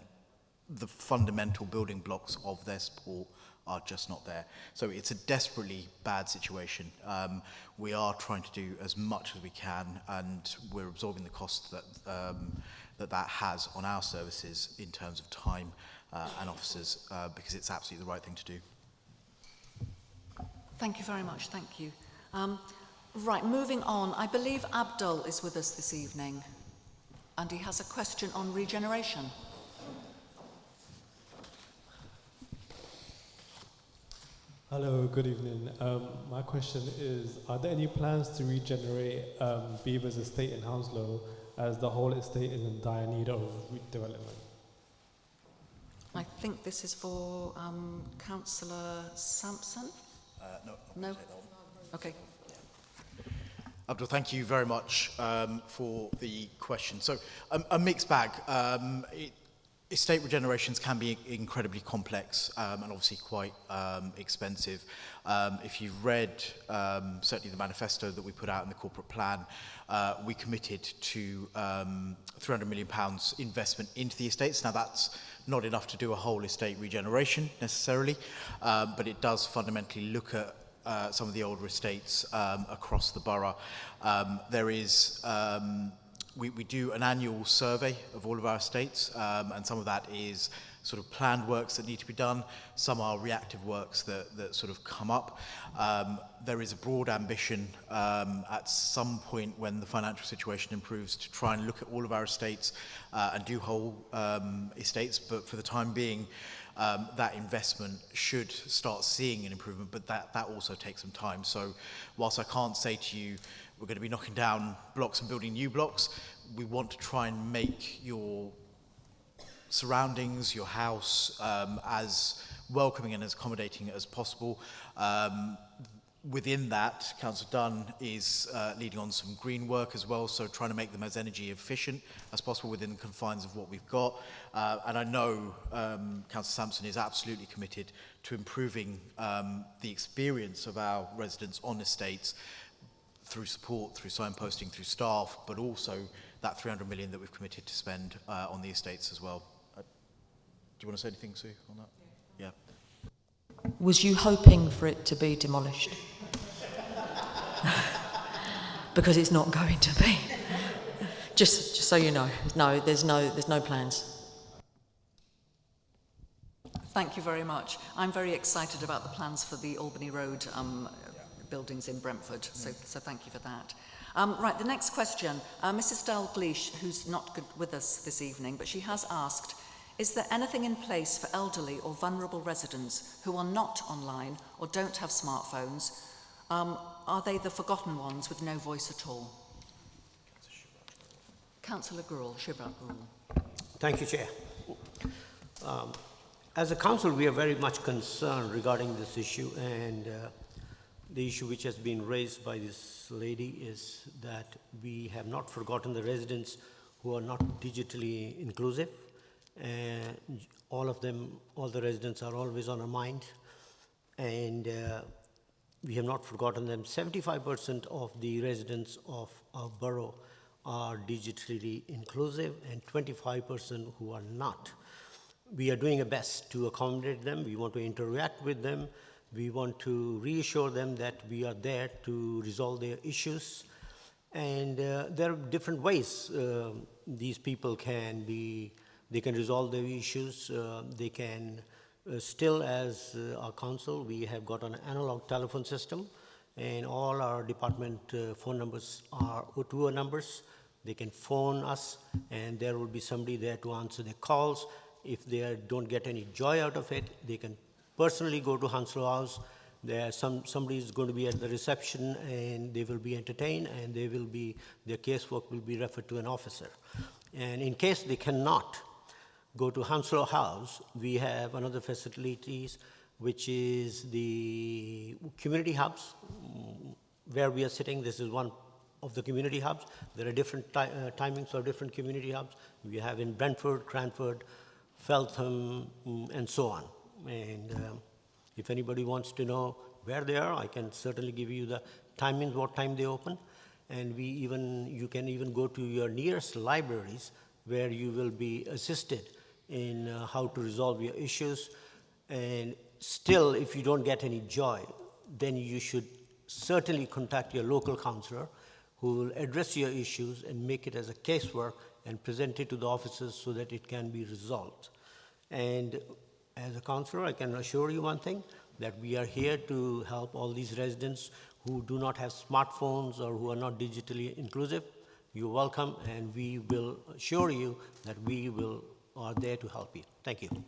the fundamental building blocks of their support are just not there? So it's a desperately bad situation. We are trying to do as much as we can, and we're absorbing the costs that has on our services in terms of time and officers, because it's absolutely the right thing to do. Thank you very much. Thank you. Right, moving on. I believe Abdul is with us this evening, and he has a question on regeneration. Hello, good evening. My question is, are there any plans to regenerate Beaver's estate in Hounslow, as the whole estate is in dire need of redevelopment? I think this is for Councillor Sampson? No. No? Okay. Abdul, thank you very much for the question. So, a mixed bag. Estate regenerations can be incredibly complex and obviously quite expensive. If you've read certainly the manifesto that we put out in the corporate plan, we committed to £300 million investment into the estates. Now that's not enough to do a whole estate regeneration necessarily, but it does fundamentally look at some of the older estates across the borough. We do an annual survey of all of our estates, and some of that is sort of planned works that need to be done. Some are reactive works that sort of come up. There is a broad ambition at some point when the financial situation improves to try and look at all of our estates and do whole estates, but for the time being, that investment should start seeing an improvement, but that also takes some time. So whilst I can't say to you, we're going to be knocking down blocks and building new blocks, we want to try and make your surroundings, your house, as welcoming and as accommodating as possible. Within that, Councillor Dunn is leading on some green work as well, so trying to make them as energy efficient as possible within the confines of what we've got. And I know Councillor Sampson is absolutely committed to improving the experience of our residents on estates through support, through signposting, through staff, but also that 300 million that we've committed to spend on the estates as well. Do you want to say anything, Sue, on that? Yeah. Was you hoping for it to be demolished? Because it's not going to be. Just so you know. No, there's no plans. Thank you very much. I'm very excited about the plans for the Albany Road buildings in Brentford, so thank you for that. Right, the next question. Mrs. Dalgleish, who's not with us this evening, but she has asked, is there anything in place for elderly or vulnerable residents who are not online or don't have smartphones? Are they the forgotten ones with no voice at all? Councillor Grewal, Shivraj Grewal. Thank you, Chair. As a council, we are very much concerned regarding this issue, and the issue which has been raised by this lady is that we have not forgotten the residents who are not digitally inclusive. All of them, all the residents are always on our mind, and we have not forgotten them. 75% of the residents of our borough are digitally inclusive and 25% who are not. We are doing our best to accommodate them. We want to interact with them. We want to reassure them that we are there to resolve their issues. And there are different ways these people can resolve their issues. They can still, as our council, we have got an analog telephone system, and all our department phone numbers are O2 numbers. They can phone us, and there will be somebody there to answer their calls. If they don't get any joy out of it, they can personally go to Hounslow House. Somebody is going to be at the reception, and they will be entertained, and their casework will be referred to an officer. And in case they cannot go to Hounslow House, we have another facilities, which is the community hubs, where we are sitting. This is one of the community hubs. There are different timings for different community hubs. We have in Brentford, Cranford, Feltham, and so on. And if anybody wants to know where they are, I can certainly give you the timings, what time they open. And you can even go to your nearest libraries, where you will be assisted in how to resolve your issues. And still, if you don't get any joy, then you should certainly contact your local councillor, who will address your issues and make it as a casework and present it to the officers so that it can be resolved. And as a councillor, I can assure you one thing, that we are here to help all these residents who do not have smartphones or who are not digitally inclusive. You're welcome, and we will assure you that we are there to help you. Thank you.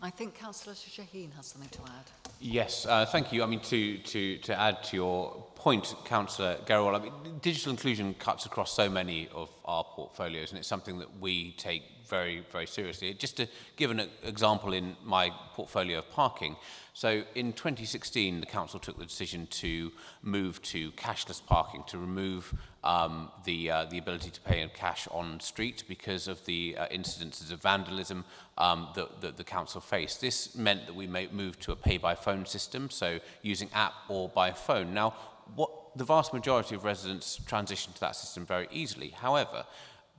I think Councillor Shaheen has something to add. Yes, thank you. I mean, to add to your point, Councillor Garrell, digital inclusion cuts across so many of our portfolios, and it's something that we take very, very seriously. Just to give an example in my portfolio of parking, so in 2016, the council took the decision to move to cashless parking, to remove the ability to pay in cash on street because of the incidences of vandalism that the council faced. This meant that we moved to a pay-by-phone system, so using app or by phone. Now, the vast majority of residents transitioned to that system very easily. However,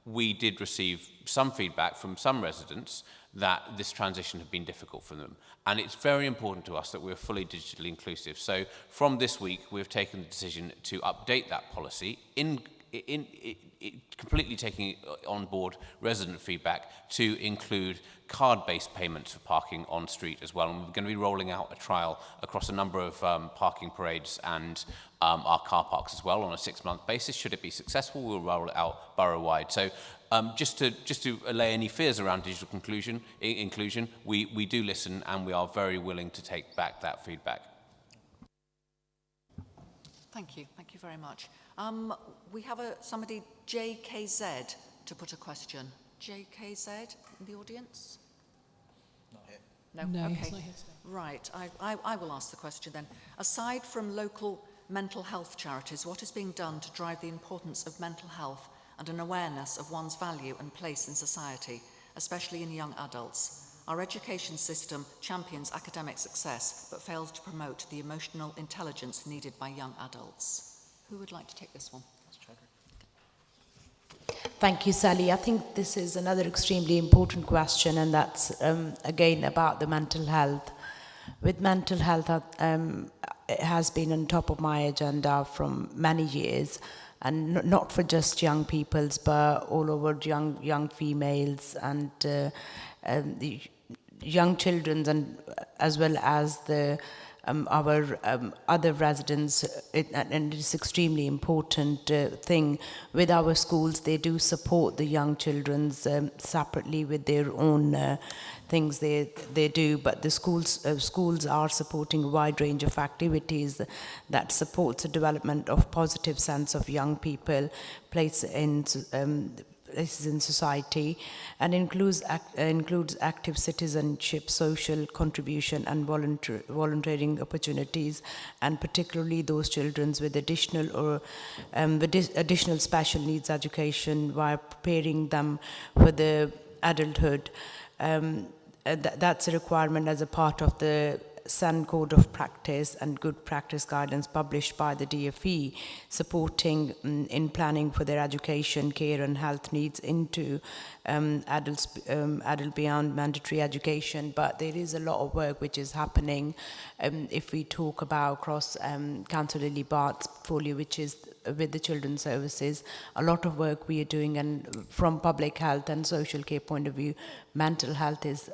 we did receive some feedback from some residents that this transition had been difficult for them. And it's very important to us that we're fully digitally inclusive. So from this week, we've taken the decision to update that policy completely taking on board resident feedback to include card-based payments for parking on street as well. And we're going to be rolling out a trial across a number of parking parades and our car parks as well on a 6-month basis. Should it be successful, we'll roll it out borough-wide. So just to allay any fears around digital inclusion, we do listen and we are very willing to take back that feedback. Thank you very much. We have somebody, JKZ, to put a question. JKZ in the audience? Not here. No, No, okay. he's not here today. Right, I will ask the question then. Aside from local mental health charities, what is being done to drive the importance of mental health and an awareness of one's value and place in society, especially in young adults? Our education system champions academic success, but fails to promote the emotional intelligence needed by young adults. Who would like to take this one? Thank you, Sally. I think this is another extremely important question, and that's, again, about the mental health. With mental health, it has been on top of my agenda from many years, and not for just young peoples, but all over young females and the young children, and as well as the our other residents, and it's extremely important thing. With our schools, they do support the young children separately with their own things they do, but the schools are supporting a wide range of activities that supports the development of positive sense of young people, places in society, and includes active citizenship, social contribution, and volunteering opportunities, and particularly those children with additional special needs education while preparing them for the adulthood. That's a requirement as a part of the SEN Code of Practice and Good Practice Guidance published by the DFE, supporting in planning for their education, care and health needs into adult beyond mandatory education. But there is a lot of work which is happening. If we talk about across Councillor Lily Bart's portfolio, which is with the children's services, a lot of work we are doing, and from public health and social care point of view, mental health is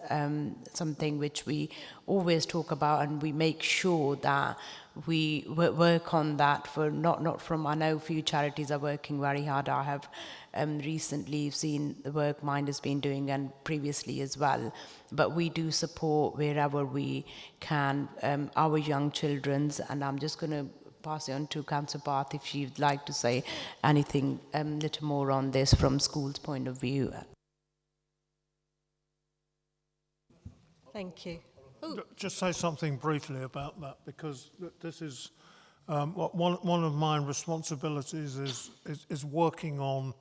something which we always talk about, and we make sure that we work on that. For not from, I know a few charities are working very hard. I have recently seen the work Mind has been doing, and previously as well, but we do support wherever we can our young children's. And I'm just going to pass it on to Councillor Bath if she'd like to say anything a little more on this from school's point of view. Thank you. Just say something briefly about that, because this is one of my responsibilities is working on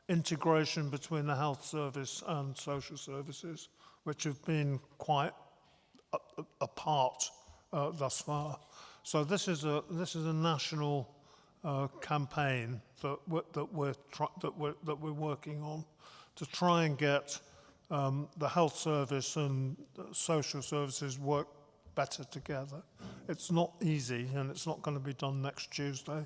integration between the health service and social services, which have been quite apart thus far. So this is a national campaign that we're working on to try and get the health service and social services work better together. It's not easy, and it's not going to be done next Tuesday,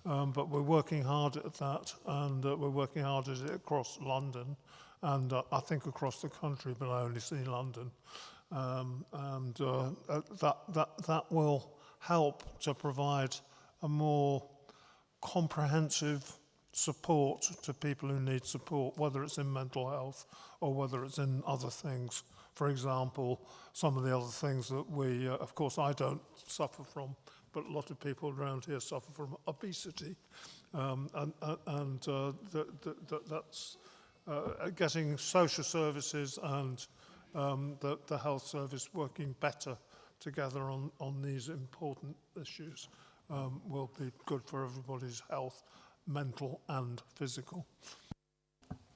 but we're working hard at that, and we're working hard at it across London, and I think across the country, but I only see London, and that will help to provide a more comprehensive support to people who need support, whether it's in mental health or whether it's in other things. For example, some of the other things that we, of course, I don't suffer from, but a lot of people around here suffer from obesity, and that's getting social services and the health service working better together on these important issues will be good for everybody's health, mental and physical.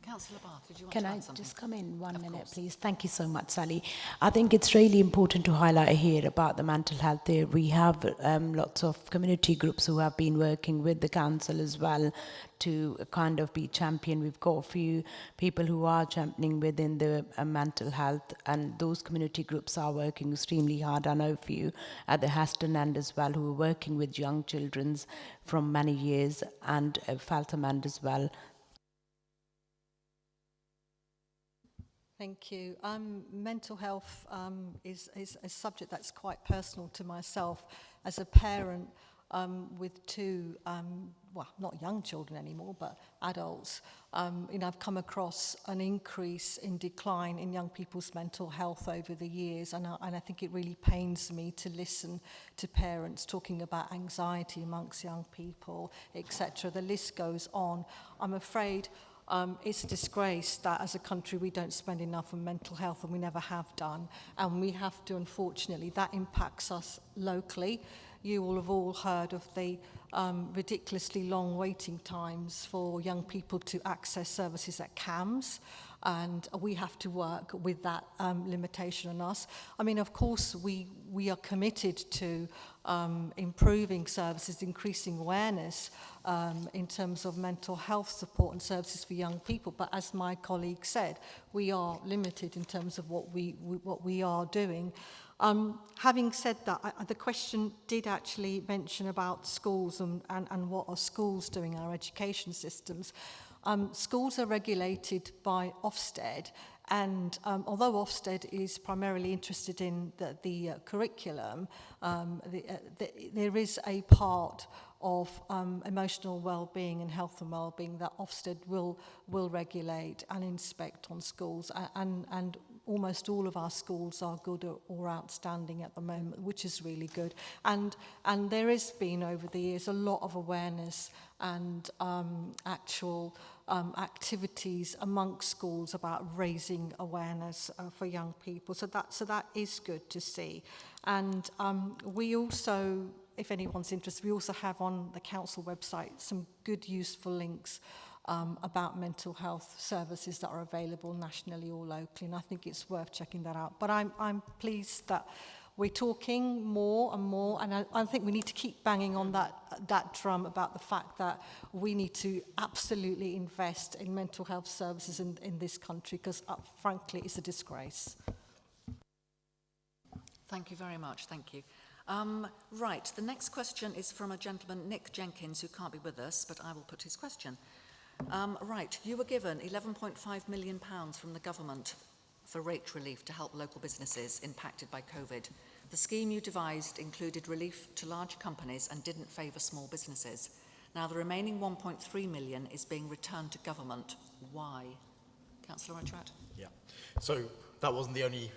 Councillor Bath, did you want Can to I add something? just come in one Of minute, course. please? Thank you so much, Sally. I think it's really important to highlight here about the mental health there. We have lots of community groups who have been working with the council as well to kind of be champion. We've got a few people who are championing within the mental health, and those community groups are working extremely hard. I know a few at the Heston end as well who are working with young children from many years, and Feltham end as well. Thank you. Mental health is a subject that's quite personal to myself as a parent with two, well, not young children anymore, but adults. I've come across an increase in decline in young people's mental health over the years, and I think it really pains me to listen to parents talking about anxiety amongst young people, etc. The list goes on. I'm afraid it's a disgrace that as a country we don't spend enough on mental health, and we never have done. And we have to, unfortunately, that impacts us locally. You will have all heard of the ridiculously long waiting times for young people to access services at CAMS, and we have to work with that limitation on us. I mean, of course, we are committed to improving services, increasing awareness in terms of mental health support and services for young people. But as my colleague said, we are limited in terms of what we are doing. Having said that, the question did actually mention about schools and what are schools doing, our education systems. Schools are regulated by Ofsted, and although Ofsted is primarily interested in the curriculum, there is a part of emotional well-being and health and well-being that Ofsted will regulate and inspect on schools, and almost all of our schools are good or outstanding at the moment, which is really good. And there has been over the years a lot of awareness and actual activities amongst schools about raising awareness for young people. So that is good to see. And we also, if anyone's interested, we also have on the council website some good, useful links about mental health services that are available nationally or locally, and I think it's worth checking that out. But I'm pleased that we're talking more and more, and I think we need to keep banging on that drum about the fact that we need to absolutely invest in mental health services in this country, because frankly, it's a disgrace. Thank you very much. Thank you. Right, the next question is from a gentleman, Nick Jenkins, who can't be with us, but I will put his question. Right, you were given £11.5 million from the government for rate relief to help local businesses impacted by COVID. The scheme you devised included relief to large companies and didn't favour small businesses. Now, the remaining £1.3 million is being returned to government. Why? Councillor Edgeworth? Yeah. So that wasn't the only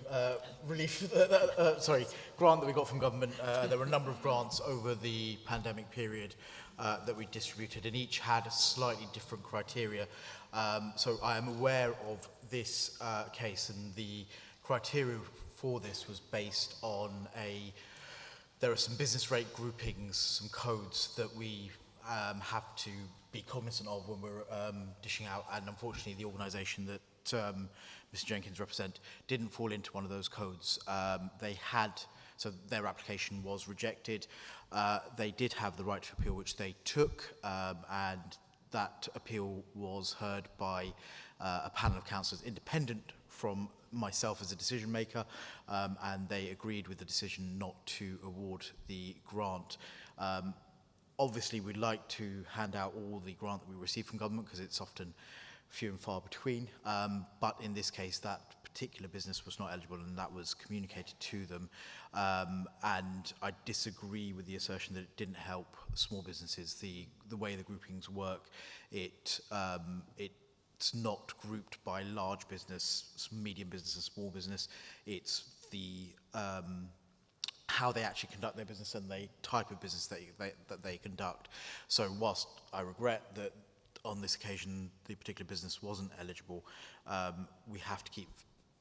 grant that we got from government. There were a number of grants over the pandemic period that we distributed, and each had a slightly different criteria. So I am aware of this case, and the criteria for this was based on there are some business rate groupings, some codes that we have to be cognizant of when we're dishing out, and unfortunately the organisation that Mr. Jenkins represent didn't fall into one of those codes. So their application was rejected. They did have the right to appeal, which they took, and that appeal was heard by a panel of councillors independent from myself as a decision maker, and they agreed with the decision not to award the grant. Obviously, we'd like to hand out all the grant that we receive from government, because it's often few and far between, but in this case that particular business was not eligible, and that was communicated to them, and I disagree with the assertion that it didn't help small businesses. The way the groupings work, it's not grouped by large business, medium business and small business. It's the how they actually conduct their business and the type of business that they conduct. So whilst I regret that on this occasion the particular business wasn't eligible, we have to keep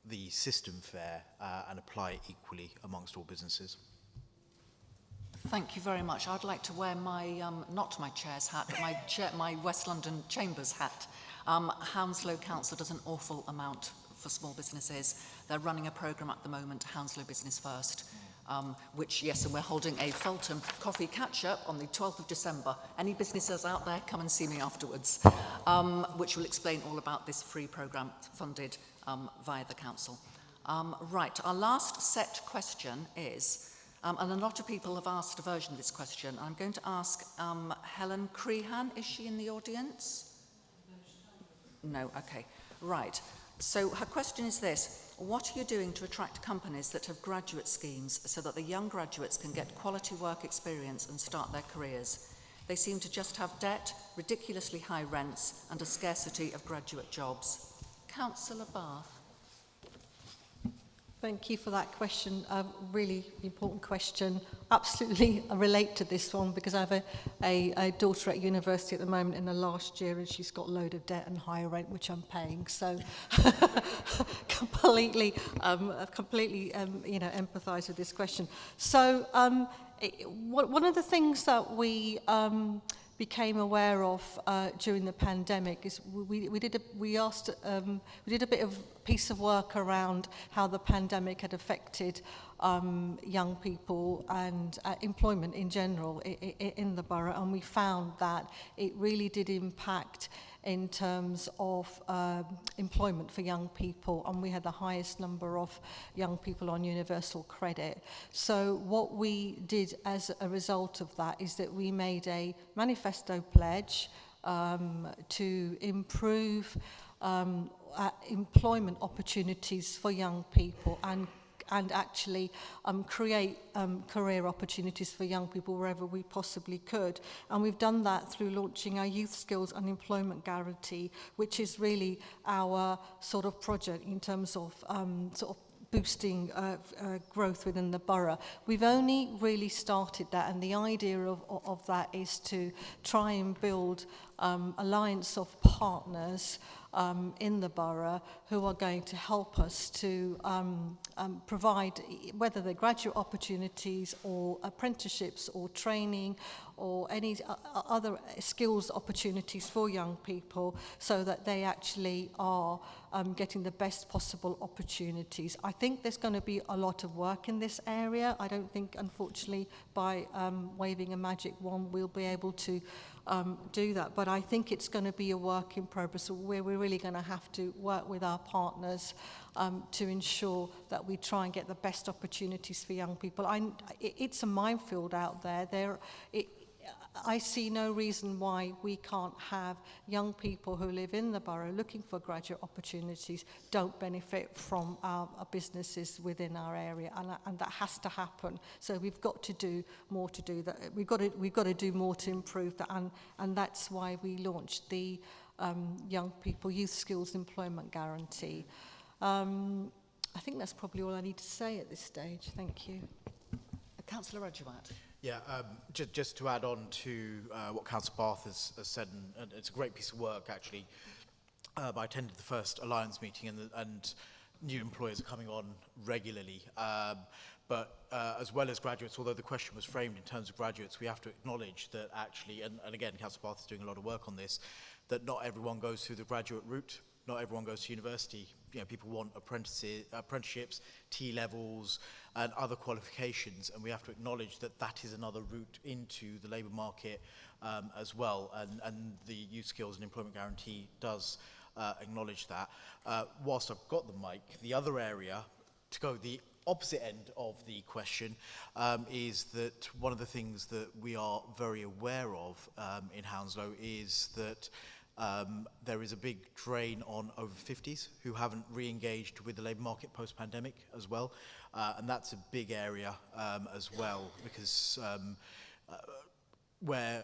the system fair and apply it equally amongst all businesses. Thank you very much. I'd like to wear my, not my chair's hat, but my West London Chambers hat. Hounslow Council does an awful amount for small businesses. They're running a programme at the moment, Hounslow Business First, which, yes, and we're holding a Feltham coffee catch-up on the 12th of December. Any businesses out there, come and see me afterwards, which will explain all about this free programme funded via the council. Right, our last set question is, and a lot of people have asked a version of this question. I'm going to ask Helen Crehan. Is she in the audience? No, okay. Right. So her question is this. What are you doing to attract companies that have graduate schemes so that the young graduates can get quality work experience and start their careers? They seem to just have debt, ridiculously high rents, and a scarcity of graduate jobs. Councillor Bath. Thank you for that question. A really important question. Absolutely relate to this one because I have a daughter at university at the moment in the last year, and she's got a load of debt and higher rent, which I'm paying. So completely empathise with this question. So one of the things that we became aware of during the pandemic is we did a bit of piece of work around how the pandemic had affected young people and employment in general in the borough, and we found that it really did impact in terms of employment for young people, and we had the highest number of young people on universal credit. So what we did as a result of that is that we made a manifesto pledge to improve employment opportunities for young people and actually create career opportunities for young people wherever we possibly could. And we've done that through launching our Youth Skills and Employment Guarantee, which is really our sort of project in terms of boosting growth within the borough. We've only really started that, and the idea of that is to try and build alliance of partners in the borough who are going to help us to provide, whether they're graduate opportunities or apprenticeships or training or any other skills opportunities for young people, so that they actually are getting the best possible opportunities. I think there's going to be a lot of work in this area. I don't think, unfortunately, by waving a magic wand we'll be able to do that, but I think it's going to be a work in progress where we're really going to have to work with our partners to ensure that we try and get the best opportunities for young people. It's a minefield out there. I see no reason why we can't have young people who live in the borough looking for graduate opportunities don't benefit from our businesses within our area, and that has to happen. So we've got to do more to do that. We've got to do more to improve that, and that's why we launched the Young People Youth Skills Employment Guarantee. I think that's probably all I need to say at this stage. Thank you. Councillor Edgewat. Yeah, just to add on to what Councillor Bath has said, and it's a great piece of work actually. I attended the first Alliance meeting, and new employers are coming on regularly. But as well as graduates, although the question was framed in terms of graduates, we have to acknowledge that actually, and again, Councillor Bath is doing a lot of work on this, that not everyone goes through the graduate route. Not everyone goes to university. You know, people want apprenticeships, T-levels, and other qualifications, and we have to acknowledge that that is another route into the labour market as well, and the Youth Skills and Employment Guarantee does acknowledge that. Whilst I've got the mic, the other area, to go the opposite end of the question, is that one of the things that we are very aware of in Hounslow is that there is a big drain on over 50s who haven't re-engaged with the labour market post-pandemic as well, and that's a big area as well, because where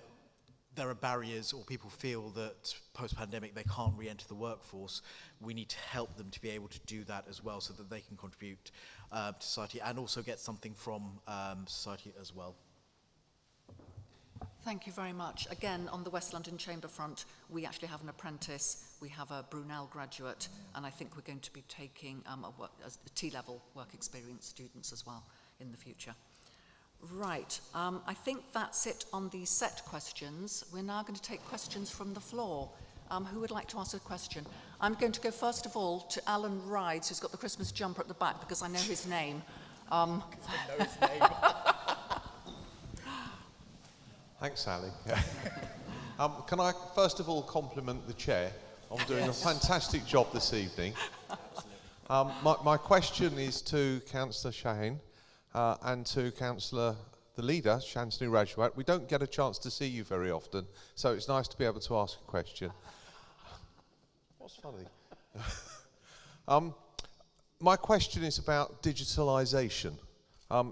there are barriers or people feel that post-pandemic they can't re-enter the workforce, we need to help them to be able to do that as well, so that they can contribute to society and also get something from society as well. Thank you very much. Again, on the West London Chamber front, we actually have an apprentice, we have a Brunel graduate, and I think we're going to be taking a T-level work experience students as well in the future. Right, I think that's it on the set questions. We're now going to take questions from the floor. Who would like to ask a question? I'm going to go first of all to Alan Rides, who's got the Christmas jumper at the back because I know his name. I know his name. Thanks, Sally. Can I first of all compliment the chair on doing a fantastic job this evening? My question is to Councillor Shaheen and to Councillor, the leader, Shantanu Rajwat. We don't get a chance to see you very often, so it's nice to be able to ask a question. What's funny? My question is about digitalisation.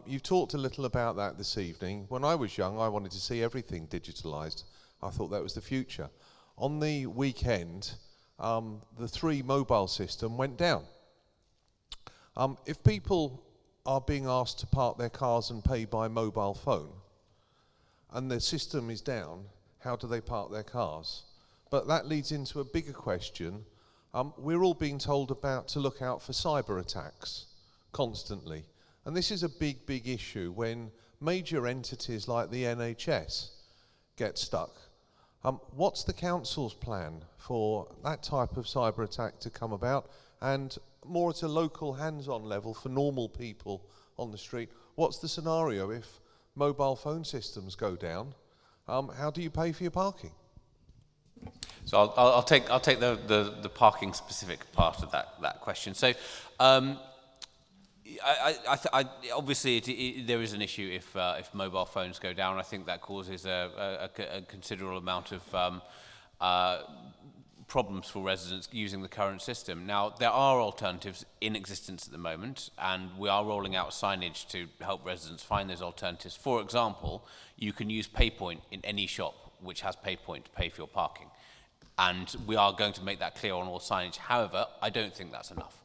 You've talked a little about that this evening. When I was young, I wanted to see everything digitalised. I thought that was the future. On the weekend, the 3 mobile system went down. If people are being asked to park their cars and pay by mobile phone, and the system is down, how do they park their cars? But that leads into a bigger question. We're all being told to look out for cyber attacks constantly. And this is a big, big issue when major entities like the NHS get stuck. What's the council's plan for that type of cyber attack to come about? And more at a local hands-on level for normal people on the street, what's the scenario if mobile phone systems go down? How do you pay for your parking? So I'll take the parking specific part of that question. So obviously there is an issue if mobile phones go down. I think that causes a considerable amount of problems for residents using the current system. Now, there are alternatives in existence at the moment, and we are rolling out signage to help residents find those alternatives. For example, you can use PayPoint in any shop which has PayPoint to pay for your parking. And we are going to make that clear on all signage. However, I don't think that's enough.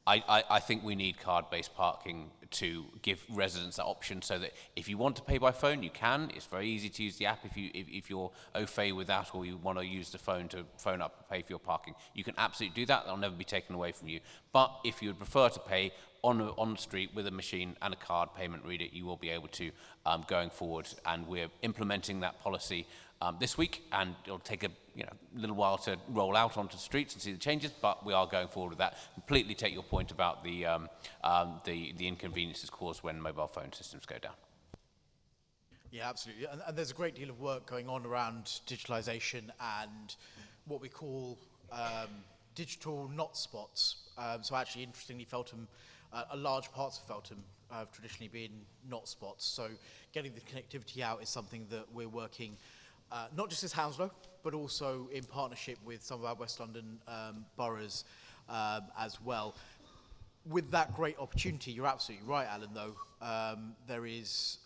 I think we need card-based parking to give residents that option so that if you want to pay by phone, you can. It's very easy to use the app if you're au fait with that, or you want to use the phone to phone up and pay for your parking. You can absolutely do that. That'll never be taken away from you. But if you would prefer to pay on the street with a machine and a card payment reader, you will be able to going forward. And we're implementing that policy this week, and it'll take a little while to roll out onto the streets and see the changes, but we are going forward with that. Completely take your point about the inconveniences caused when mobile phone systems go down. Yeah, absolutely. And there's a great deal of work going on around digitalisation and what we call digital not spots. So actually, interestingly, Feltham, large parts of Feltham have traditionally been not spots. So getting the connectivity out is something that we're working not just as Hounslow, but also in partnership with some of our West London boroughs as well. With that great opportunity, you're absolutely right, Alan, though, there is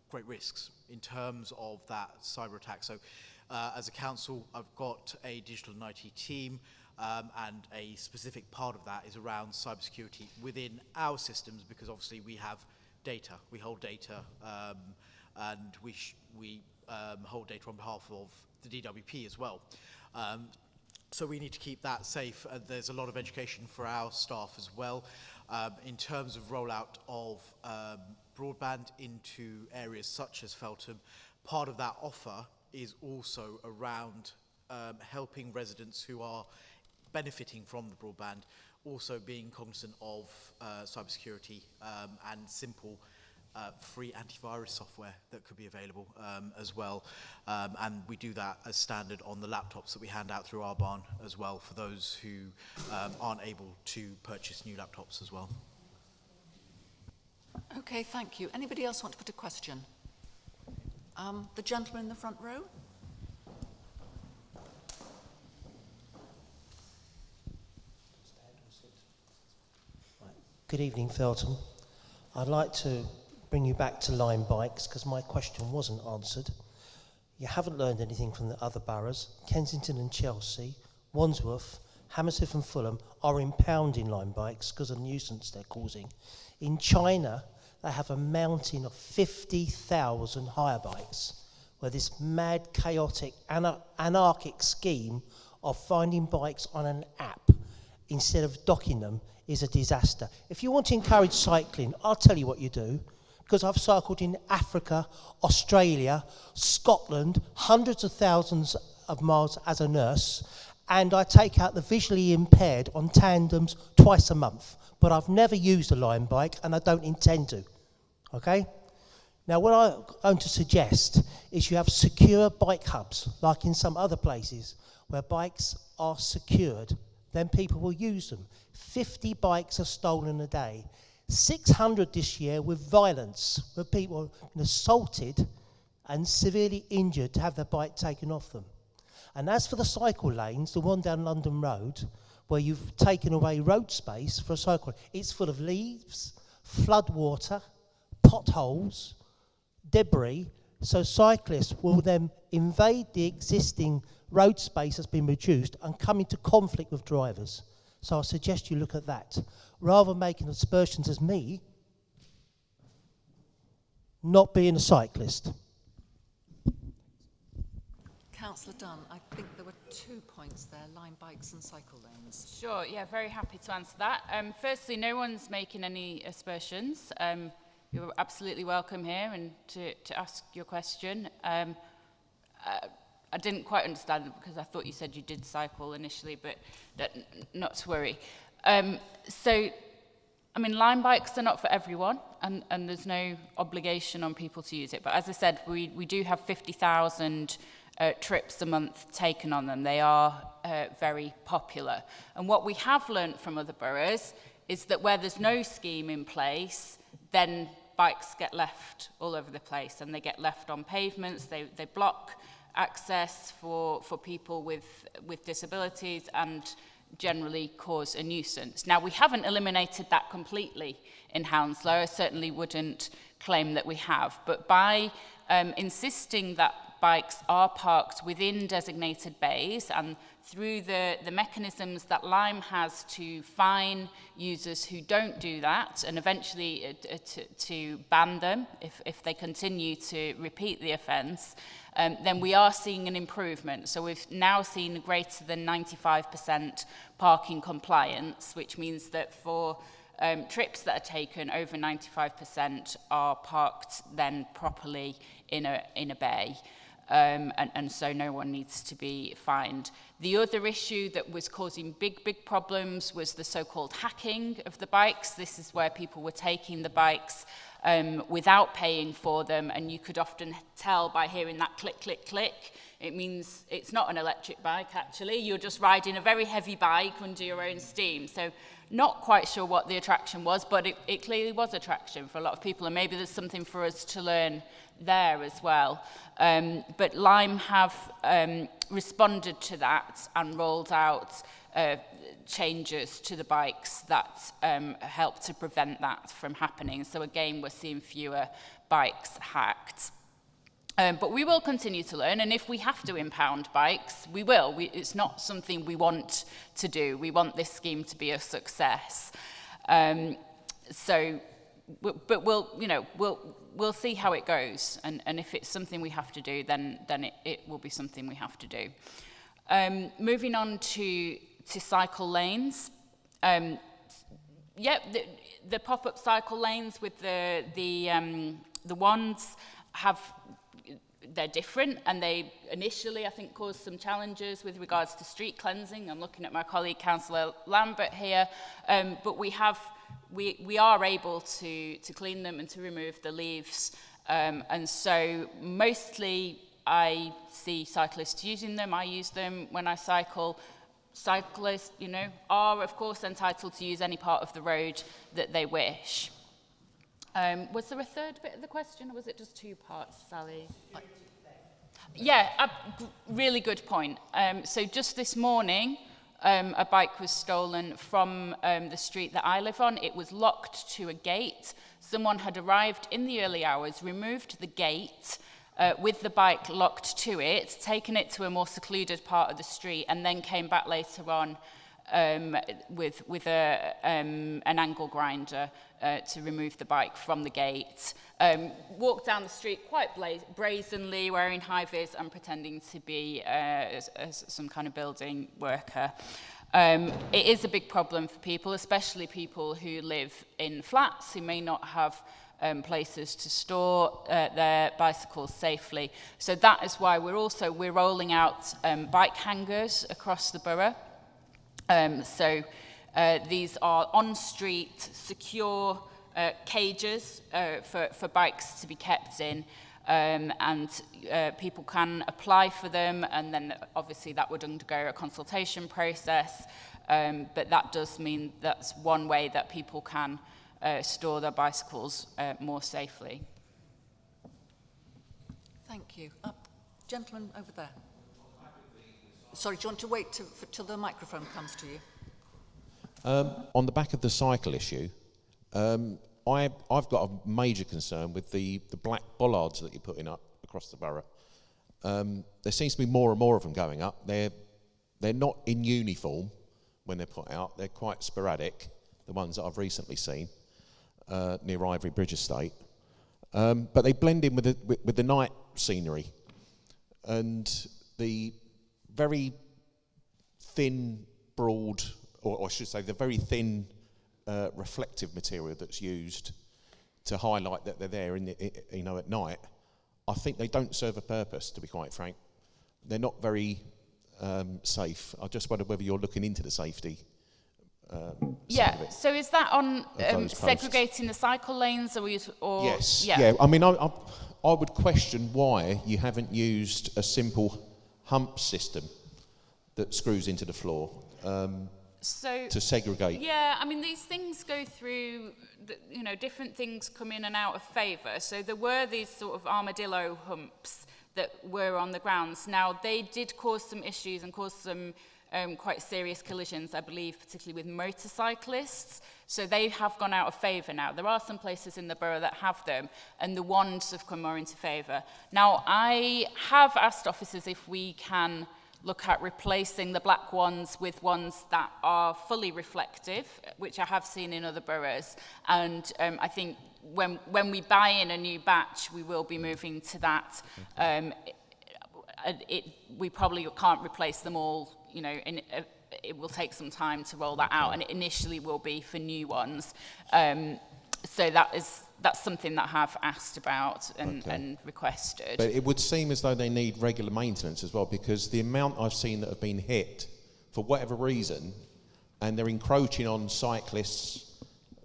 great risks in terms of that cyber attack. So as a council, I've got a digital and IT team, and a specific part of that is around cybersecurity within our systems, because obviously we have data, we hold data, and we hold data on behalf of the DWP as well. So we need to keep that safe. There's a lot of education for our staff as well. In terms of rollout of broadband into areas such as Feltham, part of that offer is also around helping residents who are benefiting from the broadband, also being cognizant of cybersecurity and simple free antivirus software that could be available as well. And we do that as standard on the laptops that we hand out through our barn as well for those who aren't able to purchase new laptops as well. Okay, thank you. Anybody else want to put a question? The gentleman in the front row. Good evening, Feltham. I'd like to bring you back to Lime bikes because my question wasn't answered. You haven't learned anything from the other boroughs. Kensington and Chelsea, Wandsworth, Hammersmith and Fulham are impounding Lime bikes because of the nuisance they're causing. In China, they have a mountain of 50,000 hire bikes. where this mad, chaotic, anarchic scheme of finding bikes on an app instead of docking them is a disaster. If you want to encourage cycling, I'll tell you what you do, because I've cycled in Africa, Australia, Scotland, hundreds of thousands of miles as a nurse, and I take out the visually impaired on tandems twice a month. But I've never used a Lime bike, and I don't intend to. Okay? Now, what I'm going to suggest is you have secure bike hubs, like in some other places, where bikes are secured. Then people will use them. 50 bikes are stolen a day. 600 this year with violence, where people have been assaulted and severely injured to have their bike taken off them. And as for the cycle lanes, the one down London Road, where you've taken away road space for a cycle, it's full of leaves, flood water, potholes, debris, so cyclists will then invade the existing road space that's been reduced and come into conflict with drivers. So I suggest you look at that. Rather than making aspersions as me, not being a cyclist. Councillor Dunn, I think there were 2 points there, Lime bikes and cycle lanes. Sure, yeah, very happy to answer that. Firstly, no one's making any aspersions. You're absolutely welcome here and to ask your question. I didn't quite understand it because I thought you said you did cycle initially, but not to worry. So, I mean, Lime bikes are not for everyone, and there's no obligation on people to use it. But as I said, we do have 50,000 trips a month taken on them. They are very popular. And what we have learnt from other boroughs is that where there's no scheme in place, then bikes get left all over the place, and they get left on pavements, they block access for people with disabilities and generally cause a nuisance. Now, we haven't eliminated that completely in Hounslow. I certainly wouldn't claim that we have, but by insisting that bikes are parked within designated bays and through the mechanisms that Lime has to fine users who don't do that and eventually to ban them if they continue to repeat the offence, then we are seeing an improvement. So we've now seen greater than 95% parking compliance, which means that for trips that are taken, over 95% are parked then properly in a bay. And so no one needs to be fined. The other issue that was causing big problems was the so-called hacking of the bikes. This is where people were taking the bikes without paying for them, and you could often tell by hearing that click, click, click. It means it's not an electric bike, actually. You're just riding a very heavy bike under your own steam. So not quite sure what the attraction was, but it clearly was attraction for a lot of people, and maybe there's something for us to learn there as well. But Lime have responded to that and rolled out changes to the bikes that help to prevent that from happening. So again, we're seeing fewer bikes hacked. But we will continue to learn, and if we have to impound bikes, we will. It's not something we want to do. We want this scheme to be a success. But we'll see how it goes, and if it's something we have to do, then it will be something we have to do. Moving on to cycle lanes. The pop-up cycle lanes with the wands they're different, and they initially, I think, caused some challenges with regards to street cleansing. I'm looking at my colleague, Councillor Lambert here, but we are able to clean them and to remove the leaves, and so mostly I see cyclists using them. I use them when I cycle. Cyclists, are of course entitled to use any part of the road that they wish. Was there a third bit of the question, or was it just two parts, Sally? Really good point. So just this morning, a bike was stolen from the street that I live on. It was locked to a gate. Someone had arrived in the early hours, removed the gate with the bike locked to it, taken it to a more secluded part of the street, and then came back later on with an angle grinder to remove the bike from the gate. Walk down the street quite brazenly, wearing high vis and pretending to be as some kind of building worker. It is a big problem for people, especially people who live in flats, who may not have places to store their bicycles safely. So that is why we're rolling out bike hangers across the borough. These are on-street, secure cages for bikes to be kept in, and people can apply for them, and then obviously that would undergo a consultation process, but that does mean that's one way that people can store their bicycles more safely. Thank you. Gentleman over there. Sorry, do you want to wait till the microphone comes to you? On the back of the cycle issue, I've got a major concern with the black bollards that you're putting up across the borough. There seems to be more and more of them going up. They're not in uniform when they're put out. They're quite sporadic, the ones that I've recently seen near Ivory Bridge Estate. But they blend in with the night scenery. And the very thin, broad, or I should say the very thin reflective material that's used to highlight that they're there at night, I think they don't serve a purpose, to be quite frank. They're not very safe. I just wonder whether you're looking into the safety Yeah, so is that on segregating the cycle lanes or Yes, yeah. I mean, I would question why you haven't used a simple hump system that screws into the floor to segregate. Yeah, I mean, these things go through, different things come in and out of favour. So there were these sort of armadillo humps that were on the grounds. Now, they did cause some issues and cause some quite serious collisions, I believe, particularly with motorcyclists. So they have gone out of favour now. There are some places in the borough that have them, and the ones have come more into favour. Now, I have asked officers if we can look at replacing the black ones with ones that are fully reflective, which I have seen in other boroughs. And I think when we buy in a new batch, we will be moving to that. We probably can't replace them all, it will take some time to roll that out, and it initially will be for new ones. So that's something that I have asked about and requested. But it would seem as though they need regular maintenance as well, because the amount I've seen that have been hit for whatever reason, and they're encroaching on cyclists'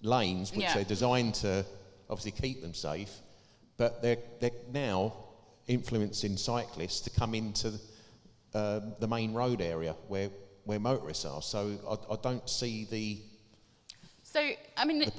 lanes, which they're designed to obviously keep them safe, but they're now influencing cyclists to come into the main road area where motorists are. So I don't see the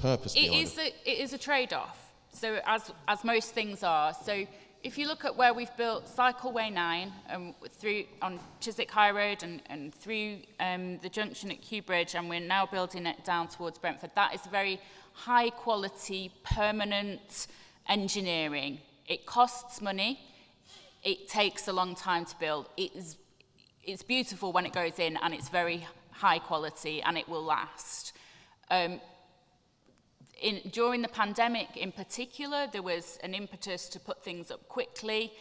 purpose behind it. It is a trade-off. So as most things are. So if you look at where we've built Cycleway 9 through on Chiswick High Road and through the junction at Kew Bridge, and we're now building it down towards Brentford, that is very high-quality, permanent engineering. It costs money. It takes a long time to build. It's beautiful when it goes in, and it's very high quality, and it will last. During the pandemic in particular, there was an impetus to put things up quickly.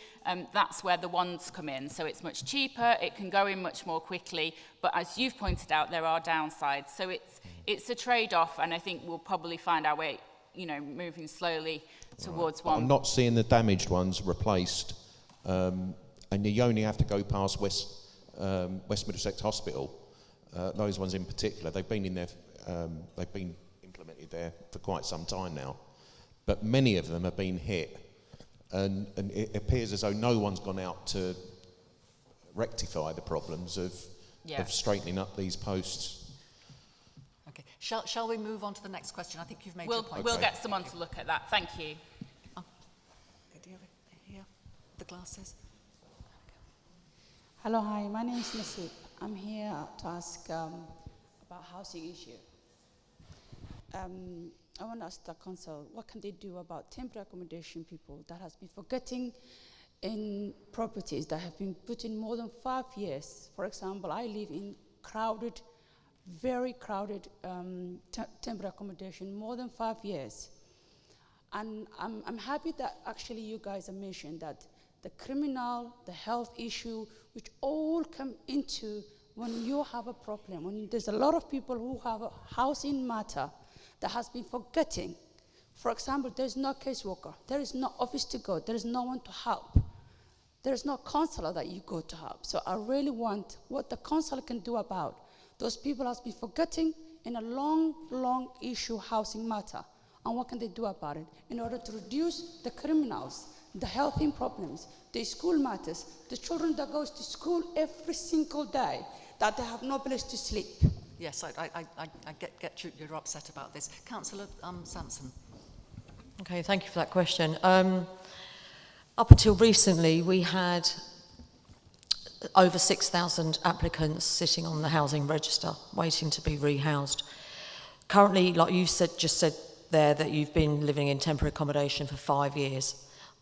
That's where the ones come in. So it's much cheaper, it can go in much more quickly, but as you've pointed out, there are downsides. So it's a trade-off, and I think we'll probably find our way, moving slowly towards one. I'm not seeing the damaged ones replaced. And you only have to go past West Middlesex Hospital. Those ones in particular, they've been in there. They've been implemented there for quite some time now. But many of them have been hit, and it appears as though no one's gone out to rectify the problems of straightening up these posts. Okay. Shall we move on to the next question? I think you've made your point. We'll get someone to look at that. Thank you. The glasses. Hello, hi, my name is Nasib. I'm here to ask about housing issue. I want to ask the council, what can they do about temporary accommodation people that has been forgetting in properties that have been put in more than 5 years? For example, I live in crowded very crowded temporary accommodation, more than 5 years. And I'm happy that actually you guys have mentioned that the criminal, the health issue, which all come into when you have a problem, when there's a lot of people who have a housing matter that has been forgetting. For example, there's no caseworker, there is no office to go, there is no one to help. There is no counselor that you go to help. So I really want what the counselor can do about those people has been forgetting in a long issue housing matter. And what can they do about it in order to reduce the criminals, the health problems, the school matters, the children that goes to school every single day, that they have no place to sleep. Yes, I get you're upset about this. Councillor Sampson. Okay, thank you for that question. Up until recently, we had over 6,000 applicants sitting on the housing register, waiting to be rehoused. Currently, like you just said there, that you've been living in temporary accommodation for 5 years.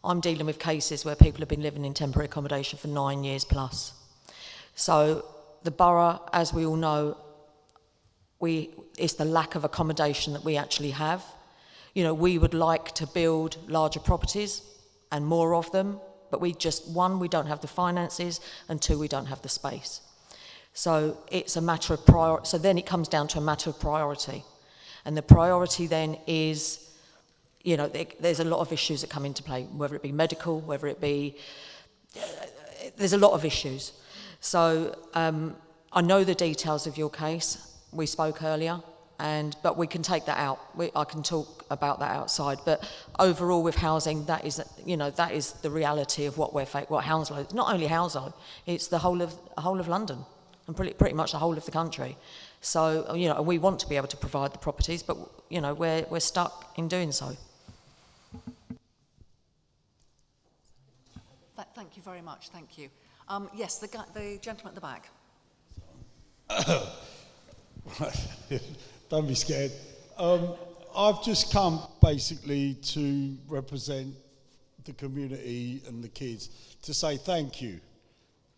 I'm dealing with cases where people have been living in temporary accommodation for 9 years plus. So the borough, as we all know, it's the lack of accommodation that we actually have. You know, we would like to build larger properties and more of them, but we don't have the finances, and 2, we don't have the space. So it's a matter of priority. So then it comes down to a matter of priority. And the priority then is, you know, there's a lot of issues that come into play, whether it be medical, whether it be, there's a lot of issues. So I know the details of your case. We spoke earlier, but we can take that out. I can talk about that outside. But overall, with housing, that is the reality of what Hounslow. It's not only Hounslow, it's the whole of London, and pretty much the whole of the country. So, you know, we want to be able to provide the properties, but, you know, we're stuck in doing so. Thank you very much. Thank you. Yes, the gentleman at the back. Don't be scared. I've just come basically to represent the community and the kids to say thank you.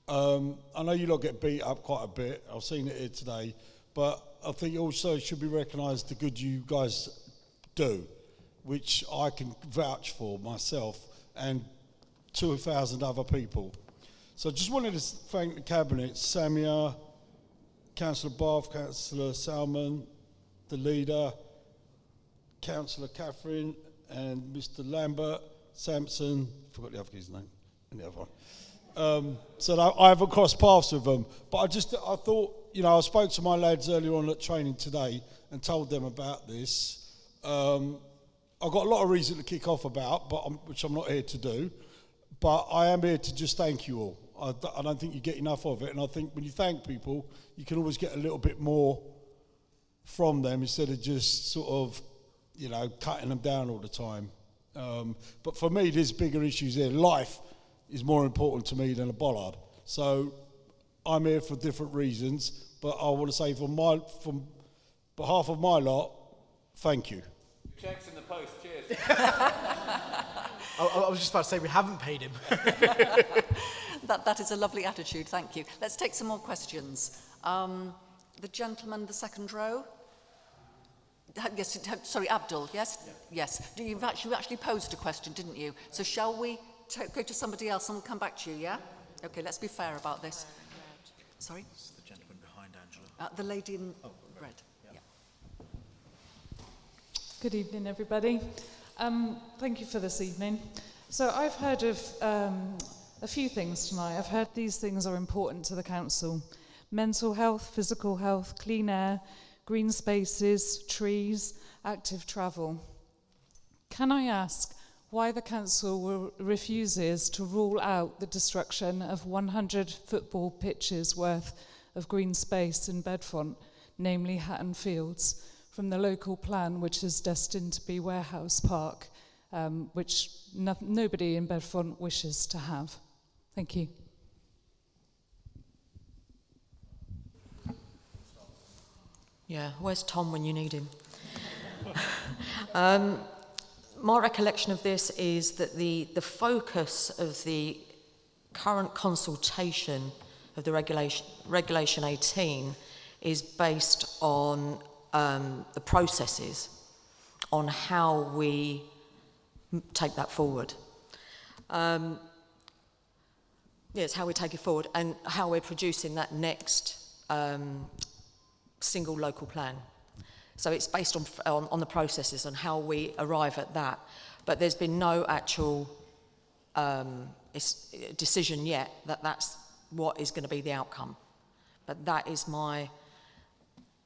I know you lot get beat up quite a bit. I've seen it here today. But I think also it should be recognised the good you guys do, which I can vouch for myself and 2,000 other people. So I just wanted to thank the Cabinet, Samia, Councillor Bath, Councillor Salmon, the leader, Councillor Catherine, and Mr. Lambert, Sampson, forgot the other guy's name, and the other one. So I haven't crossed paths with them. But I thought, you know, I spoke to my lads earlier on at training today and told them about this. I've got a lot of reason to kick off about, which I'm not here to do. But I am here to just thank you all. I don't think you get enough of it. And I think when you thank people, you can always get a little bit more from them instead of just sort of, you know, cutting them down all the time. But for me, there's bigger issues here. Life is more important to me than a bollard. So I'm here for different reasons, but I want to say from behalf of my lot, thank you. Checks in the post, cheers. I was just about to say we haven't paid him. That is a lovely attitude, thank you. Let's take some more questions. The gentleman, the second row. Yes, sorry, Abdul, yes? Yeah. Yes. You actually posed a question, didn't you? So shall we go to somebody else and we'll come back to you, yeah? Okay, let's be fair about this. Sorry? It's the gentleman behind Angela. The lady in red. Yeah. Good evening, everybody. Thank you for this evening. So I've heard of a few things tonight. I've heard these things are important to the council. Mental health, physical health, clean air, green spaces, trees, active travel. Can I ask why the council refuses to rule out the destruction of 100 football pitches worth of green space in Bedfont, namely Hatton Fields, from the local plan, which is destined to be Warehouse Park, which nobody in Bedfont wishes to have? Thank you. Yeah, where's Tom when you need him? My recollection of this is that the focus of the current consultation of the Regulation 18 is based on the processes on how we take that forward. It's how we take it forward and how we're producing that next single local plan. So it's based on the processes and how we arrive at that. But there's been no actual decision yet that that's what is going to be the outcome. But that is my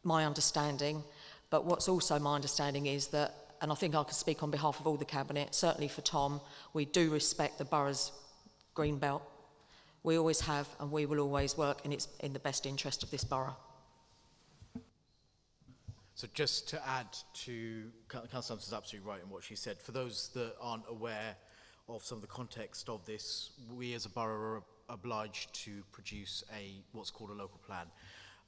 understanding. But what's also my understanding is that, and I think I can speak on behalf of all the Cabinet, certainly for Tom, we do respect the borough's green belt. We always have, and we will always work, and it's in the best interest of this borough. So just to add to, Councillor Sampson is absolutely right in what she said. For those that aren't aware of some of the context of this, we as a borough are obliged to produce what's called a local plan.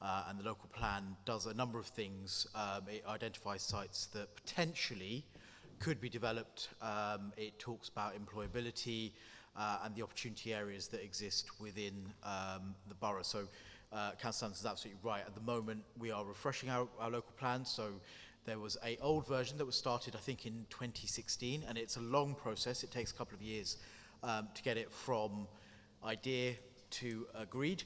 And the local plan does a number of things. It identifies sites that potentially could be developed. It talks about employability and the opportunity areas that exist within the borough. So Councillor Sampson is absolutely right. At the moment, we are refreshing our local plan. So there was an old version that was started, I think, in 2016, and it's a long process. It takes a couple of years to get it from idea to agreed.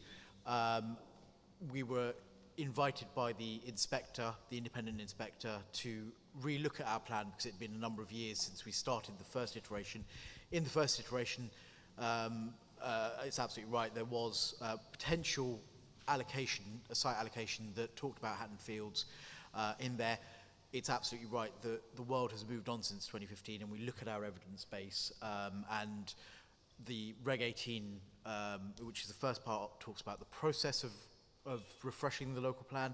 We were invited by the inspector, the independent inspector, to re-look at our plan because it had been a number of years since we started the first iteration. In the first iteration, it's absolutely right, there was potential allocation, a site allocation that talked about Hatton Fields in there. It's absolutely right that the world has moved on since 2015, and we look at our evidence base, and the Reg 18, which is the first part, talks about the process of refreshing the local plan.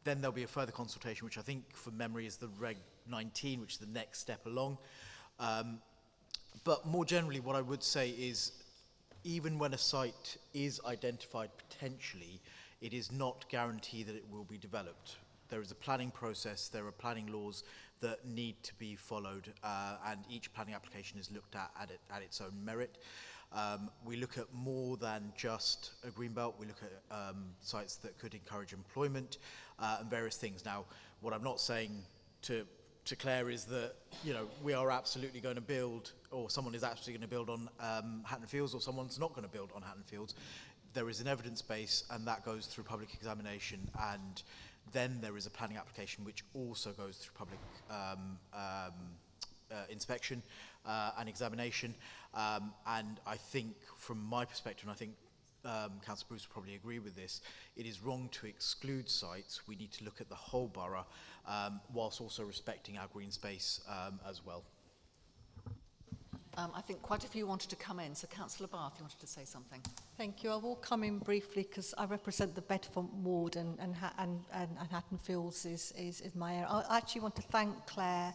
Then there'll be a further consultation, which I think from memory is the Reg 19, which is the next step along. But more generally, what I would say is, even when a site is identified potentially, it is not guaranteed that it will be developed. There is a planning process, there are planning laws that need to be followed, and each planning application is looked at its own merit. We look at more than just a greenbelt. We look at sites that could encourage employment and various things. Now, what I'm not saying to Claire is that, you know, we are absolutely going to build, or someone is absolutely going to build on Hatton Fields, or someone's not going to build on Hatton Fields. There is an evidence base, and that goes through public examination, and then there is a planning application which also goes through public inspection and examination. And I think, from my perspective, and I think Councillor Bruce will probably agree with this, it is wrong to exclude sites. We need to look at the whole borough, whilst also respecting our green space as well. I think quite a few wanted to come in. So Councillor Bath, you wanted to say something. Thank you. I will come in briefly because I represent the Bedford ward, and Hatton Fields is my area. I actually want to thank Claire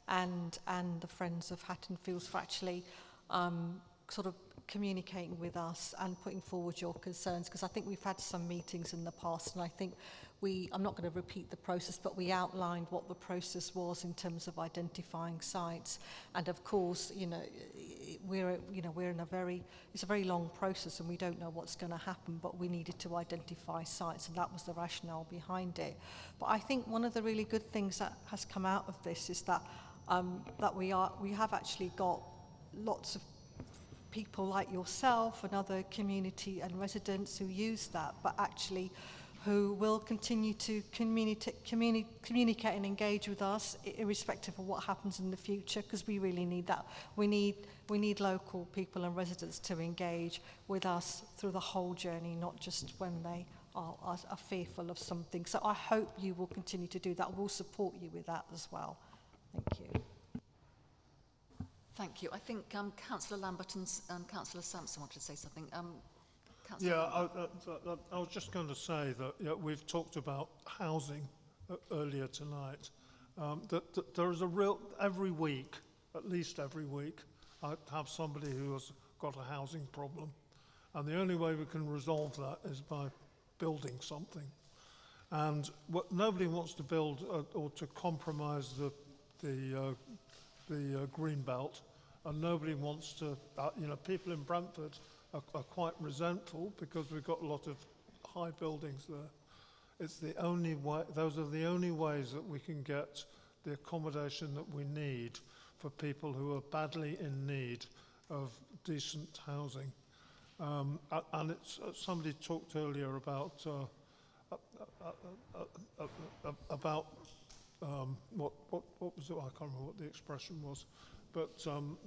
and the Friends of Hatton Fields for actually sort of communicating with us and putting forward your concerns, because I think we've had some meetings in the past, and I think I'm not going to repeat the process, but we outlined what the process was in terms of identifying sites. And of course, we're in it's a very long process, and we don't know what's going to happen, but we needed to identify sites, and that was the rationale behind it. But I think one of the really good things that has come out of this is that we have actually got lots of people like yourself and other community and residents who use that, but actually who will continue to communicate and engage with us irrespective of what happens in the future, because we really need that. We need local people and residents to engage with us through the whole journey, not just when they are fearful of something. So I hope you will continue to do that. We'll support you with that as well. Thank you. Thank you. I think Councillor Lambert and Councillor Sampson wanted to say something. Yeah, I was just going to say that we've talked about housing earlier tonight. That there is every week, at least every week, I have somebody who has got a housing problem. And the only way we can resolve that is by building something. And nobody wants to build or to compromise the green belt, and nobody wants to, people in Brentford are quite resentful because we've got a lot of high buildings there. It's the only way, those are the only ways that we can get the accommodation that we need for people who are badly in need of decent housing. And it's, somebody talked earlier about what was it? I can't remember what the expression was, but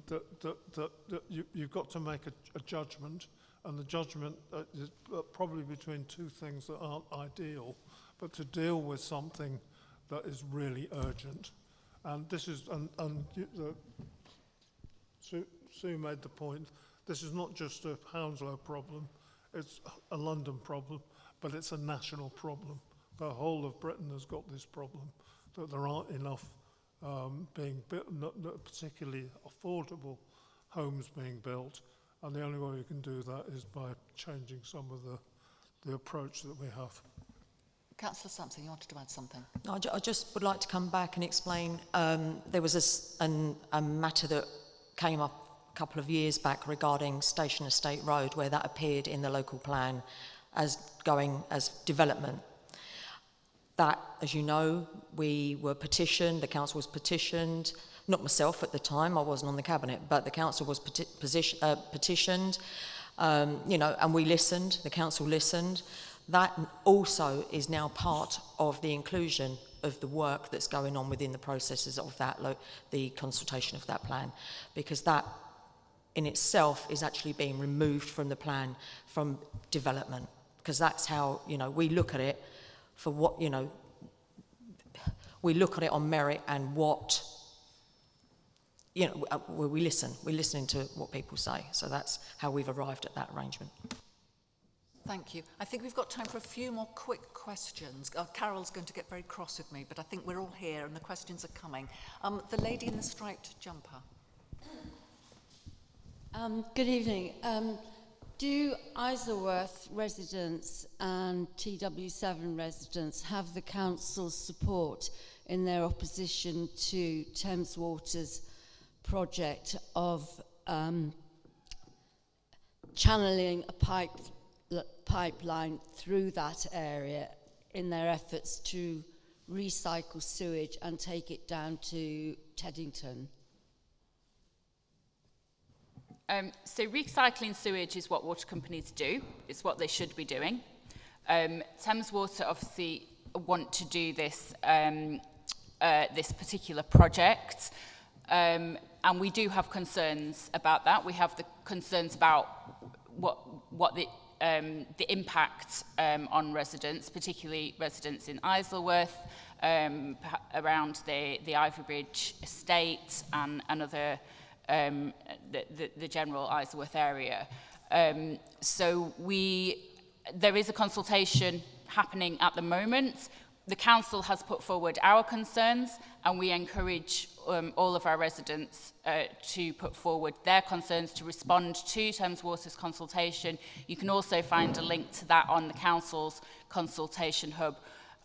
that you've got to make a judgment, and the judgment is probably between two things that aren't ideal, but to deal with something that is really urgent. And this is, Sue made the point, this is not just a Hounslow problem, it's a London problem, but it's a national problem. The whole of Britain has got this problem, that there aren't enough being built, not particularly affordable homes being built, and the only way we can do that is by changing some of the approach that we have. Councillor Sampson, you wanted to add something? No, I just would like to come back and explain. There was a matter that came up a couple of years back regarding Station Estate Road, where that appeared in the local plan as going as development. That, as you know, we were petitioned, the council was petitioned, not myself at the time, I wasn't on the cabinet, but the council was petitioned, you know, and we listened, the council listened. That also is now part of the inclusion of the work that's going on within the processes of that, the consultation of that plan, because that in itself is actually being removed from the plan, from development, because that's how, you know, we look at it for what, you know, we look at it on merit and what, you know, we're listening to what people say. So that's how we've arrived at that arrangement. Thank you. I think we've got time for a few more quick questions. Carol's going to get very cross with me, but I think we're all here and the questions are coming. The lady in the striped jumper. Good evening. Do Isleworth residents and TW7 residents have the council's support in their opposition to Thames Water's project of channeling a pipeline through that area in their efforts to recycle sewage and take it down to Teddington? So recycling sewage is what water companies do. It's what they should be doing. Thames Water obviously want to do this this particular project, and we do have concerns about that. We have the concerns about what the impact on residents, particularly residents in Isleworth, around the Ivy Bridge estate and other the general Isleworth area. So there is a consultation happening at the moment. The council has put forward our concerns, and we encourage all of our residents to put forward their concerns to respond to Thames Water's consultation. You can also find a link to that on the council's consultation hub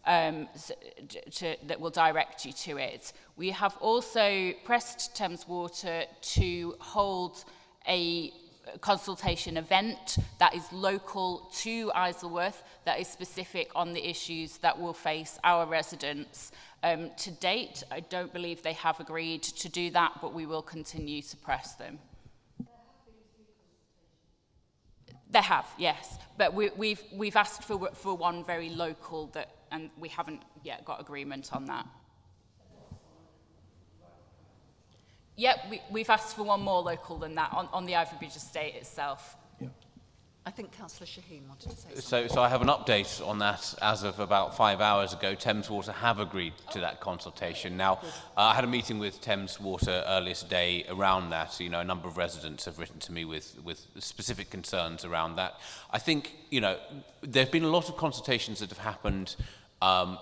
that will direct you to it. We have also pressed Thames Water to hold a consultation event that is local to Isleworth, that is specific on the issues that will face our residents. To date, I don't believe they have agreed to do that, but we will continue to press them. They have, yes, but we've asked for one very local and we haven't yet got agreement on that. Yep, we've asked for one more local than that on the Ivy Bridge estate itself. Yeah. I think Councillor Shaheen wanted to say something. So I have an update on that. As of about 5 hours ago, Thames Water have agreed to that consultation. Now, I had a meeting with Thames Water earlier today around that. You know, a number of residents have written to me with specific concerns around that. I think, you know, there have been a lot of consultations that have happened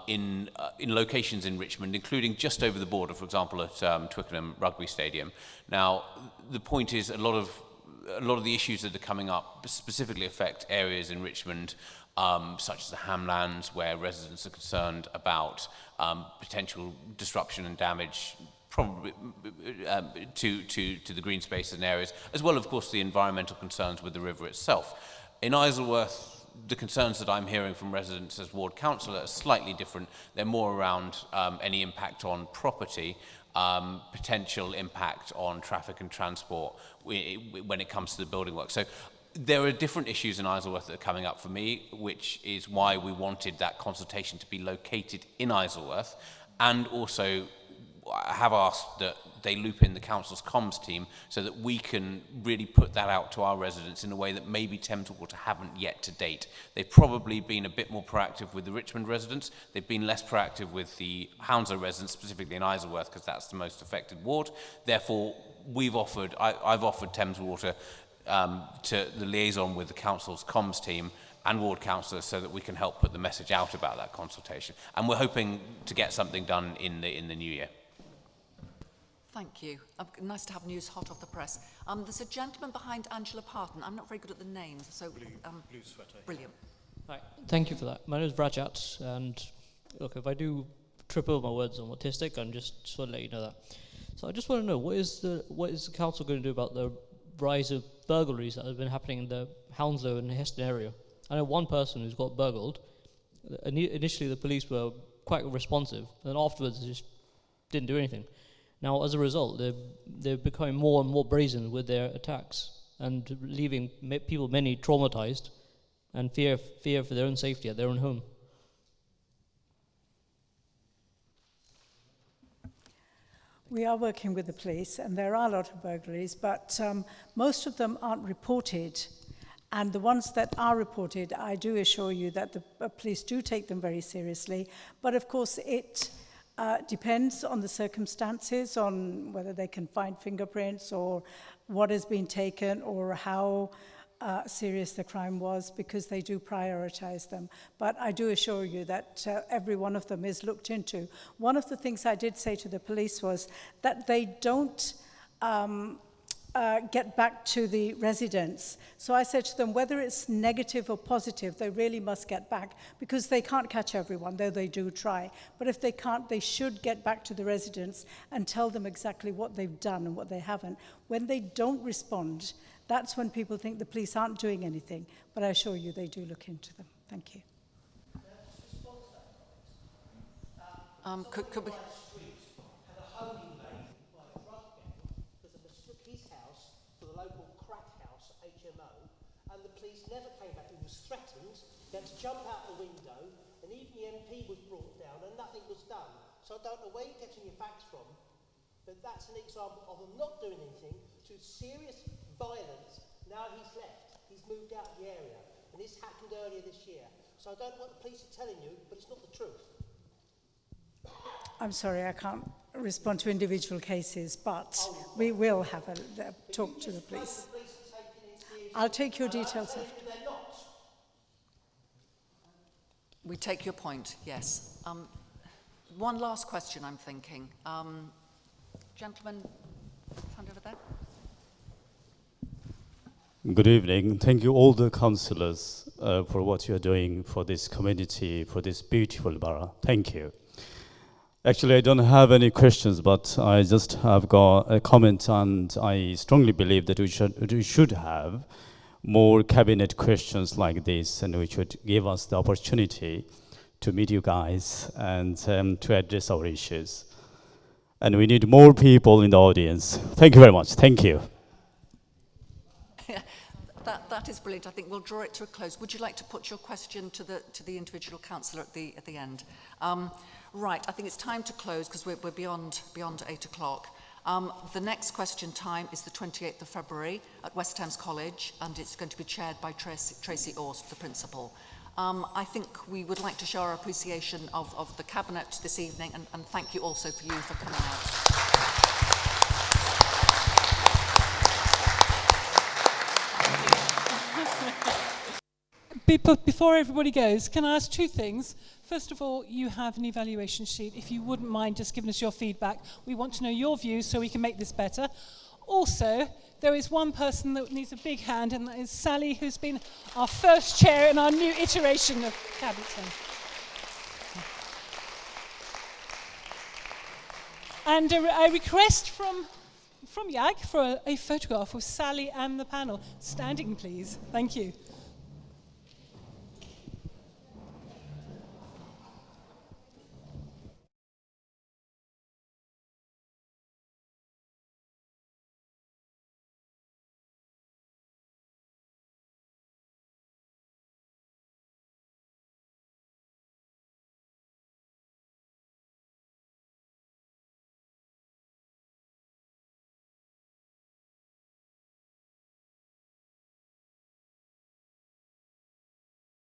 in locations in Richmond, including just over the border, for example, at Twickenham Rugby Stadium. Now, the point is a lot of the issues that are coming up specifically affect areas in Richmond, such as the Hamlands, where residents are concerned about potential disruption and damage, probably to the green spaces and areas, as well, of course, the environmental concerns with the river itself. In Isleworth, the concerns that I'm hearing from residents as ward councillor are slightly different. They're more around any impact on property, potential impact on traffic and transport when it comes to the building work. So there are different issues in Isleworth that are coming up for me, which is why we wanted that consultation to be located in Isleworth, and also I have asked that they loop in the council's comms team so that we can really put that out to our residents in a way that maybe Thames Water haven't yet to date. They've probably been a bit more proactive with the Richmond residents. They've been less proactive with the Hounslow residents, specifically in Isleworth, because that's the most affected ward. Therefore, I've offered Thames Water to the liaison with the council's comms team and ward councillors so that we can help put the message out about that consultation. And we're hoping to get something done in the new year. Thank you. Nice to have news hot off the press. There's a gentleman behind Angela Parton. I'm not very good at the names, so... blue sweater. Brilliant. Hi. Thank you for that. My name is Rajat, and look, if I do triple my words on autistic, I'm just want to let you know that. So I just want to know, what is the council going to do about the rise of burglaries that have been happening in the Hounslow and Heston area? I know one person who's got burgled. Initially, the police were quite responsive, and afterwards they just didn't do anything. Now, as a result, they're becoming more and more brazen with their attacks and leaving people many traumatized and fear for their own safety at their own home. We are working with the police, and there are a lot of burglaries, but most of them aren't reported. And the ones that are reported, I do assure you that the police do take them very seriously. But of course, it depends on the circumstances, on whether they can find fingerprints or what has been taken or how serious the crime was, because they do prioritize them. But I do assure you that every one of them is looked into. One of the things I did say to the police was that they don't get back to the residents. So I said to them, whether it's negative or positive, they really must get back, because they can't catch everyone, though they do try. But if they can't, they should get back to the residents and tell them exactly what they've done and what they haven't. When they don't respond, that's when people think the police aren't doing anything. But I assure you they do look into them. Thank you. Could we... To jump out the window, and even the MP was brought down and nothing was done. So I don't know where you're getting your facts from, but that's an example of them not doing anything to serious violence. Now he's left, he's moved out of the area, and this happened earlier this year. So I don't know what the police are telling you, but it's not the truth. I'm sorry, I can't respond to individual cases, but we will have a talk to the police. I'll take your details after. We take your point, yes. One last question, I'm thinking. Gentleman, hand over there. Good evening. Thank you all the councillors for what you're doing for this community, for this beautiful borough. Thank you. Actually, I don't have any questions, but I just have got a comment, and I strongly believe that we should have more cabinet questions like this, and which would give us the opportunity to meet you guys and to address our issues. And we need more people in the audience. Thank you very much. Thank you. That is brilliant. I think we'll draw it to a close. Would you like to put your question to the individual councillor at the end? Right. I think it's time to close because we're beyond 8 o'clock. The next question time is the 28th of February at West Thames College, and it's going to be chaired by Tracy Orst, the principal. I think we would like to show our appreciation of the Cabinet this evening, and thank you also for you for coming out. Before everybody goes, can I ask two things? First of all, you have an evaluation sheet. If you wouldn't mind just giving us your feedback, we want to know your views so we can make this better. Also, there is one person that needs a big hand, and that is Sally, who's been our first chair in our new iteration of Cabinet. And a request from YAG for a photograph of Sally and the panel. Standing, please. Thank you.